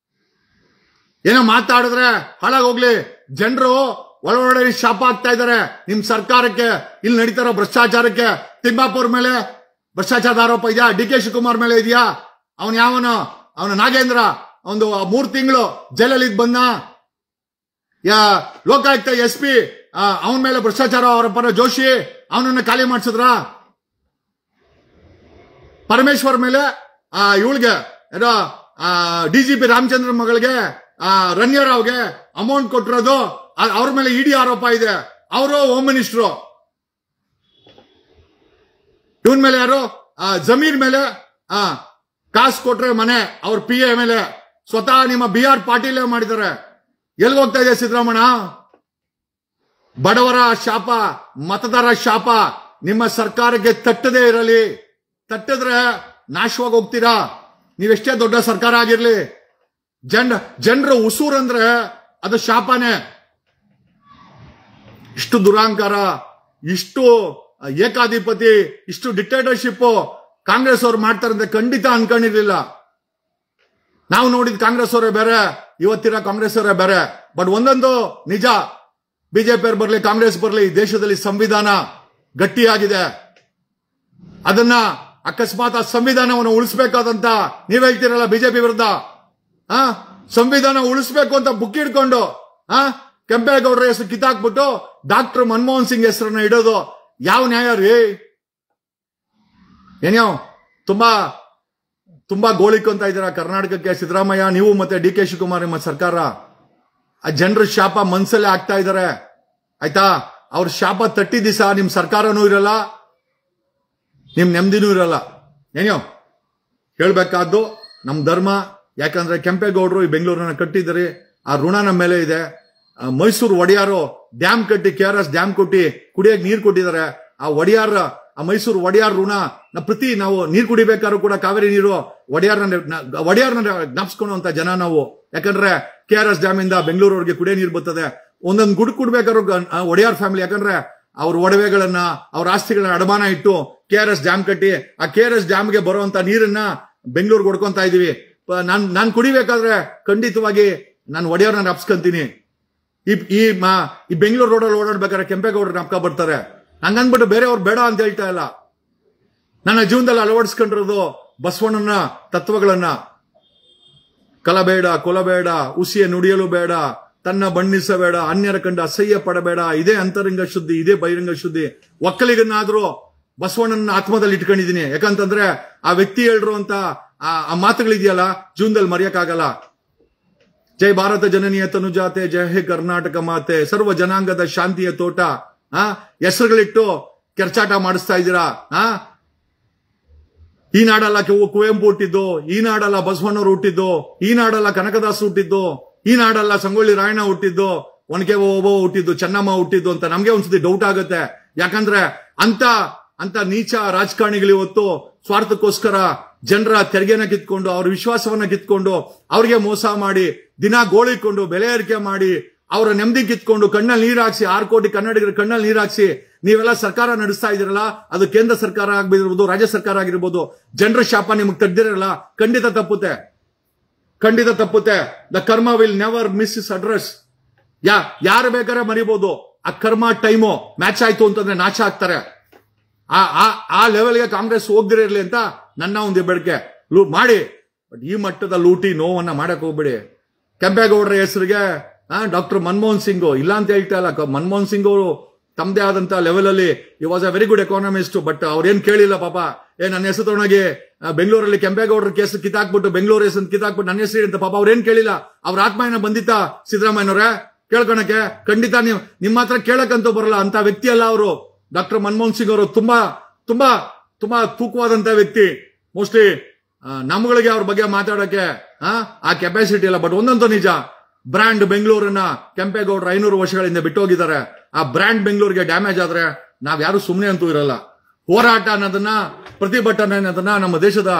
ಏನೋ ಮಾತಾಡಿದ್ರೆ ಹಾಳಾಗೋಗ್ಲಿ. ಜನರು ಒಳಗಡೆ ಶಾಪ ಆಗ್ತಾ ಇದ್ದಾರೆ ನಿಮ್ ಸರ್ಕಾರಕ್ಕೆ, ಇಲ್ಲಿ ನಡೀತಾರೋ ಭ್ರಷ್ಟಾಚಾರಕ್ಕೆ. ತಿಮ್ಮಾಪುರ್ ಮೇಲೆ ಭ್ರಷ್ಟಾಚಾರದ ಆರೋಪ ಇದೆಯಾ? DK ಶಿವಕುಮಾರ್ ಮೇಲೆ ಇದೆಯಾ? ಅವನು ನಾಗೇಂದ್ರ ಒಂದು 3 ತಿಂಗಳು ಜೈಲಲ್ಲಿ ಬಂದ. ಲೋಕಾಯುಕ್ತ SP ಅವನ ಮೇಲೆ ಭ್ರಷ್ಟಾಚಾರ ಆರೋಪ, ಜೋಶಿ ಅವನನ್ನ ಖಾಲಿ ಮಾಡಿಸಿದ್ರ? ಪರಮೇಶ್ವರ್ ಮೇಲೆ ಇವಳಿಗೆ ಏನೋ DGP ರಾಮಚಂದ್ರ ಮಗಳಿಗೆ ರಣ್ಯರಾವ್ಗೆ ಅಮೌಂಟ್ ಕೊಟ್ಟಿರೋದು, ಅವ್ರ ಮೇಲೆ ED ಆರೋಪ ಇದೆ. ಅವರು ಹೋಮ್ ಮಿನಿಸ್ಟ್ರು. ಇವನ್ ಮೇಲೆ ಯಾರು? ಜಮೀರ್ ಮೇಲೆ ಕಾಸು ಕೊಟ್ರೆ ಮನೆ, ಅವ್ರ PA ಮೇಲೆ ಸ್ವತಃ ನಿಮ್ಮ BR ಪಾಟೀಲ್ ಮಾಡಿದ್ದಾರೆ. ಎಲ್ಗೋಗ್ತಾ ಇದೆ ಸಿದ್ದರಾಮಣ್ಣ? ಬಡವರ ಶಾಪ, ಮತದಾರ ಶಾಪ ನಿಮ್ಮ ಸರ್ಕಾರಕ್ಕೆ ತಟ್ಟದೇ ಇರಲಿ. ತಟ್ಟಿದ್ರೆ ನಾಶವಾಗಿ ಹೋಗ್ತೀರಾ. ನೀವೆಷ್ಟೇ ದೊಡ್ಡ ಸರ್ಕಾರ ಆಗಿರ್ಲಿ, ಜನರ ಉಸೂರಂದ್ರೆ ಅದು ಶಾಪನೇ. ಇಷ್ಟು ದುರಾಂಕಾರ, ಇಷ್ಟು ಏಕಾಧಿಪತಿ, ಇಷ್ಟು ಡಿಕ್ಟೇಟರ್ಶಿಪ್ ಕಾಂಗ್ರೆಸ್ ಅವ್ರು ಮಾಡ್ತಾರಂತೆ ಖಂಡಿತ ಅನ್ಕೊಂಡಿರ್ಲಿಲ್ಲ. ನಾವು ನೋಡಿದ ಕಾಂಗ್ರೆಸ್ ಅವರೇ ಬೇರೆ, ಇವತ್ತಿನ ಕಾಂಗ್ರೆಸ್ ಅವರೇ ಬೇರೆ. ಬಟ್ ಒಂದೊಂದು ನಿಜ, ಬಿಜೆಪಿ ಅವ್ರು ಬರ್ಲಿ, ಕಾಂಗ್ರೆಸ್ ಬರ್ಲಿ, ಈ ದೇಶದಲ್ಲಿ ಸಂವಿಧಾನ ಗಟ್ಟಿಯಾಗಿದೆ. ಅದನ್ನ ಅಕಸ್ಮಾತ್ ಆ ಸಂವಿಧಾನವನ್ನು ಉಳಿಸಬೇಕಾದಂತ ನೀವ್ ಹೇಳ್ತೀರಲ್ಲ ಬಿಜೆಪಿ ವಿರುದ್ಧ, ಸಂವಿಧಾನ ಉಳಿಸಬೇಕು ಅಂತ ಬುಕ್ ಹಿಡ್ಕೊಂಡು ಕೆಂಪೇಗೌಡರ ಹೆಸರು ಕಿತ್ತಾಕ್ಬಿಟ್ಟು ಡಾಕ್ಟರ್ ಮನಮೋಹನ್ ಸಿಂಗ್ ಹೆಸರನ್ನ ಇಡೋದು ಯಾವ ನ್ಯಾಯ ರೀ? ಏನ್ಯೋ ತುಂಬಾ ತುಂಬಾ ಗೋಳಿಕೊಂತ ಇದ್ದೀರಾ ಕರ್ನಾಟಕಕ್ಕೆ ಸಿದ್ದರಾಮಯ್ಯ, ನೀವು ಮತ್ತೆ DK ಶಿವಕುಮಾರ್ ನಿಮ್ಮ ಸರ್ಕಾರ. ಆ ಜನರ ಶಾಪ ಮನ್ಸಲ್ಲೇ ಆಗ್ತಾ ಇದಾರೆ ಆಯ್ತಾ? ಅವ್ರ ಶಾಪ ತಟ್ಟಿ ದಿವಸ ನಿಮ್ ಸರ್ಕಾರನೂ ಇರಲ್ಲ, ನಿಮ್ ನೆಮ್ಮದಿನೂ ಇರಲ್ಲ. ಏನೋ ಹೇಳ್ಬೇಕಾದ್ದು ನಮ್ ಧರ್ಮ. ಯಾಕಂದ್ರೆ ಕೆಂಪೇಗೌಡರು ಈ ಬೆಂಗಳೂರನ್ನ ಕಟ್ಟಿದ್ದಾರೆ, ಆ ಋಣ ನಮ್ಮ ಮೇಲೆ ಇದೆ. ಮೈಸೂರು ಒಡೆಯಾರು ಡ್ಯಾಮ್ ಕಟ್ಟಿ, KRS ಡ್ಯಾಮ್ ಕೊಟ್ಟಿ ಕುಡಿಯಕ್ಕೆ ನೀರು ಕೊಟ್ಟಿದ್ದಾರೆ. ಆ ಮೈಸೂರು ಒಡೆಯಾರ್ ಋಣ ಪ್ರತಿ ನಾವು ನೀರು ಕುಡಿಬೇಕಾದ್ರೂ ಕೂಡ ಕಾವೇರಿ ನೀರು ಒಡೆಯಾರ್ನ ಜ್ಞಾಪಿಸ್ಕೊಳ್ಳುವಂತ ಜನ ನಾವು. ಯಾಕಂದ್ರೆ KRS ಡ್ಯಾಮ್ ಇಂದ ಬೆಂಗಳೂರವ್ರಿಗೆ ಕುಡಿಯೋ ನೀರು ಬರ್ತದೆ. ಒಂದೊಂದು ಗುಡ್ ಕುಡ್ಬೇಕಾದ್ರು ಒಡೆಯಾರ್ ಫ್ಯಾಮಿಲಿ, ಯಾಕಂದ್ರೆ ಅವ್ರ ಒಡವೆಗಳನ್ನ, ಅವ್ರ ಆಸ್ತಿಗಳನ್ನ ಅಡಮಾನ ಇಟ್ಟು KRS ಡ್ಯಾಮ್ ಕಟ್ಟಿ, ಆ KRS ಡ್ಯಾಮ್ಗೆ ಬರುವಂತ ನೀರನ್ನ ಬೆಂಗಳೂರಿಗೆ ಹೊಡ್ಕೊಂತ ಇದೀವಿ. ನಾನ್ ಕುಡಿಬೇಕಾದ್ರೆ ಖಂಡಿತವಾಗಿ ನಾನು ಒಡೆಯಾರ್ನ ಜ್ಞಾಪಿಸ್ಕೊಂತೀನಿ. ಈ ಬೆಂಗಳೂರು ರೋಡಲ್ಲಿ ಓಡಾಡ್ಬೇಕಾದ್ರೆ ಕೆಂಪೇಗೌಡರು ಜ್ಞಾಪಕ ಬರ್ತಾರೆ. ಹಂಗನ್ಬಿಟ್ಟು ಬೇರೆಯವ್ರು ಬೇಡ ಅಂತ ಹೇಳ್ತಾ ಇಲ್ಲ. ನನ್ನ ಜೀವನದಲ್ಲಿ ಅಳವಡಿಸ್ಕೊಂಡಿರೋದು ಬಸವಣ್ಣನ ತತ್ವಗಳನ್ನ. ಕಲಬೇಡ, ಕೊಲಬೇಡ, ಹುಸಿಯ ನುಡಿಯಲು ಬೇಡ, ತನ್ನ ಬಣ್ಣಿಸಬೇಡ, ಅನ್ಯರ ಕಂಡು ಅಸಹ್ಯ ಪಡಬೇಡ, ಇದೇ ಅಂತರಂಗ ಶುದ್ಧಿ, ಇದೇ ಬಹಿರಂಗ ಶುದ್ಧಿ. ಒಕ್ಕಲಿಗನ್ನಾದ್ರೂ ಬಸವಣ್ಣನ ಆತ್ಮದಲ್ಲಿ ಇಟ್ಕೊಂಡಿದೀನಿ. ಯಾಕಂತಂದ್ರೆ ಆ ವ್ಯಕ್ತಿ ಹೇಳಿರು ಅಂತ ಆ ಮಾತುಗಳಿದೆಯಲ್ಲ, ಜೀವನದಲ್ಲಿ ಮರೆಯಕ್ಕಾಗಲ್ಲ. ಜೈ ಭಾರತ ಜನನೀಯ ತನುಜಾತೆ, ಜಯ ಹೇ ಕರ್ನಾಟಕ ಮಾತೆ, ಸರ್ವ ಜನಾಂಗದ ಶಾಂತಿಯ ತೋಟ. ಹೆಸರುಗಳಿಟ್ಟು ಕೆರ್ಚಾಟ ಮಾಡಿಸ್ತಾ ಇದ್ದೀರಾ. ಈ ನಾಡಲ್ಲ ಕುವೆಂಪು ಹುಟ್ಟಿದ್ದು, ಈ ನಾಡಲ್ಲ ಬಸವಣ್ಣವ್ರು ಹುಟ್ಟಿದ್ದು, ಈ ನಾಡಲ್ಲ ಕನಕದಾಸ ಹುಟ್ಟಿದ್ದು, ಈ ನಾಡಲ್ಲ ಸಂಗೊಳ್ಳಿ ರಾಯಣ್ಣ ಹುಟ್ಟಿದ್ದು, ಒನಕೆ ಓಬವ್ವ ಹುಟ್ಟಿದ್ದು, ಚೆನ್ನಮ್ಮ ಹುಟ್ಟಿದ್ದು ಅಂತ ನಮ್ಗೆ ಒಂದ್ಸತಿ ಡೌಟ್ ಆಗುತ್ತೆ. ಯಾಕಂದ್ರೆ ಅಂತ ನೀಚ ರಾಜಕಾರಣಿಗಳು ಇವತ್ತು ಸ್ವಾರ್ಥಕ್ಕೋಸ್ಕರ ಜನರ ತೆರಿಗೆನ ಕಿತ್ಕೊಂಡು, ಅವ್ರ ವಿಶ್ವಾಸವನ್ನ ಕಿತ್ಕೊಂಡು, ಅವ್ರಿಗೆ ಮೋಸ ಮಾಡಿ, ದಿನ ಗೋಳಿಕೊಂಡು, ಬೆಲೆ ಏರಿಕೆ ಮಾಡಿ, ಅವರ ನೆಮ್ಮದಿ ಕಿತ್ಕೊಂಡು, ಕಣ್ಣಲ್ಲಿ ನೀರು ಹಾಕ್ಸಿ, 6 ಕೋಟಿ ಕನ್ನಡಿಗರ ಕಣ್ಣಲ್ಲಿ ನೀರು ಹಾಕ್ಸಿ ನೀವೆಲ್ಲ ಸರ್ಕಾರ ನಡೆಸ್ತಾ ಇದಿರಲ್ಲ. ಅದು ಕೇಂದ್ರ ಸರ್ಕಾರ ಆಗಿರ್ಬೋದು, ರಾಜ್ಯ ಸರ್ಕಾರ ಆಗಿರ್ಬೋದು. ಜನರ ಶಾಪ ನಿಮಗೆ ತಡ್ದಿರಲ್ಲ, ಖಂಡಿತ ತಪ್ಪುತ್ತೆ, ಖಂಡಿತ ತಪ್ಪುತ್ತೆ. ದ ಕರ್ಮ will never miss is address. ಯಾರು ಬೇಕಾದ್ರೆ ಮರಿಬಹುದು. ಆ ಕರ್ಮ ಟೈಮು ಮ್ಯಾಚ್ ಆಯ್ತು ಅಂತಂದ್ರೆ ನಾಶ ಆಗ್ತಾರೆ. ಆ ಲೆವೆಲ್ಗೆ ಕಾಂಗ್ರೆಸ್ ಹೋಗ್ದಿರಲಿ ಅಂತ ನನ್ನ ಒಂದು ಬೇಡಿಕೆ. ಮಾಡಿ, ಬಟ್ ಈ ಮಟ್ಟದ ಲೂಟಿ ನೋವನ್ನ ಮಾಡಕ್ ಹೋಗ್ಬೇಡಿ. ಕೆಂಪೇಗೌಡರ ಹೆಸರಿಗೆ ಡಾಕ್ಟರ್ ಮನಮೋಹನ್ ಸಿಂಗ್ ಇಲ್ಲ ಅಂತ ಹೇಳ್ತಾ ಇಲ್ಲ. ಮನಮೋಹನ್ ಸಿಂಗ್ ಅವರು ತಮ್ಮದೇ ಆದಂತ ಲೆವೆಲ್ ಅಲ್ಲಿ ಈ was a very good economist. But ಅವ್ರೇನ್ ಕೇಳಿಲ್ಲ ಪಾಪ. ನನ್ನ ಹೆಸರು ತಗೊಂಡೋಗಿ ಬೆಂಗಳೂರಲ್ಲಿ ಕೆಂಪೇಗೌಡರ ಕೇಸ್ ಕಿತ್ತಾಕ್ಬಿಟ್ಟು ಬೆಂಗಳೂರು ಹೆಸರು ಕಿತ್ತಾಕ್ಬಿಟ್ಟು ನನ್ನ ಹೆಸರು ಅಂತ ಪಾಪ ಅವ್ರೇನ್ ಕೇಳಿಲ್ಲ. ಅವ್ರ ಆತ್ಮ ಏನೋ ಬಂದಿತ್ತ ಸಿದ್ದರಾಮಯ್ಯನವ್ರೆ ಕೇಳ್ಕೊಳಕ್ಕೆ? ಖಂಡಿತ ನಿಮ್ಮ ಹತ್ರ ಕೇಳಕ್ಕಂತೂ ಬರಲ್ಲ. ಅಂತ ವ್ಯಕ್ತಿ ಅಲ್ಲ ಅವರು. ಡಾಕ್ಟರ್ ಮನಮೋಹನ್ ಸಿಂಗ್ ಅವರು ತುಂಬಾ ತುಂಬಾ ತುಂಬಾ ತೂಕವಾದಂತ ವ್ಯಕ್ತಿ. ಮೋಸ್ಟ್ಲಿ ನಮ್ಗಳಿಗೆ ಅವ್ರ ಬಗ್ಗೆ ಮಾತಾಡಕ್ಕೆ ಆ ಕೆಪಾಸಿಟಿ ಇಲ್ಲ. ಬಟ್ ಒಂದಂತೂ ನಿಜ, ಬ್ರ್ಯಾಂಡ್ ಬೆಂಗಳೂರನ್ನ ಕೆಂಪೇಗೌಡರು 500 ವರ್ಷಗಳಿಂದ ಬಿಟ್ಟು ಹೋಗಿದ್ದಾರೆ. ಆ ಬ್ರ್ಯಾಂಡ್ ಬೆಂಗಳೂರಿಗೆ ಡ್ಯಾಮೇಜ್ ಆದ್ರೆ ನಾವ್ ಯಾರು ಸುಮ್ಮನೆ ಅಂತೂ ಇರಲ್ಲ. ಹೋರಾಟ ಅನ್ನೋದನ್ನ, ಪ್ರತಿಭಟನೆ ಅನ್ನೋದನ್ನ ನಮ್ಮ ದೇಶದ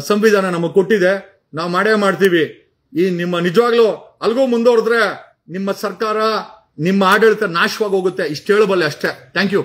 ಸಂವಿಧಾನ ನಮಗೆ ಕೊಟ್ಟಿದೆ. ನಾವು ಮಾಡೇ ಮಾಡ್ತೀವಿ. ಈ ನಿಮ್ಮ ನಿಜವಾಗ್ಲೂ ಅಲ್ಗೂ ಮುಂದುವರೆದ್ರೆ ನಿಮ್ಮ ಸರ್ಕಾರ, ನಿಮ್ಮ ಆಡಳಿತ ನಾಶವಾಗಿ ಹೋಗುತ್ತೆ. ಇಷ್ಟು ಹೇಳಬಲ್ಲೆ ಅಷ್ಟೇ. Thank you.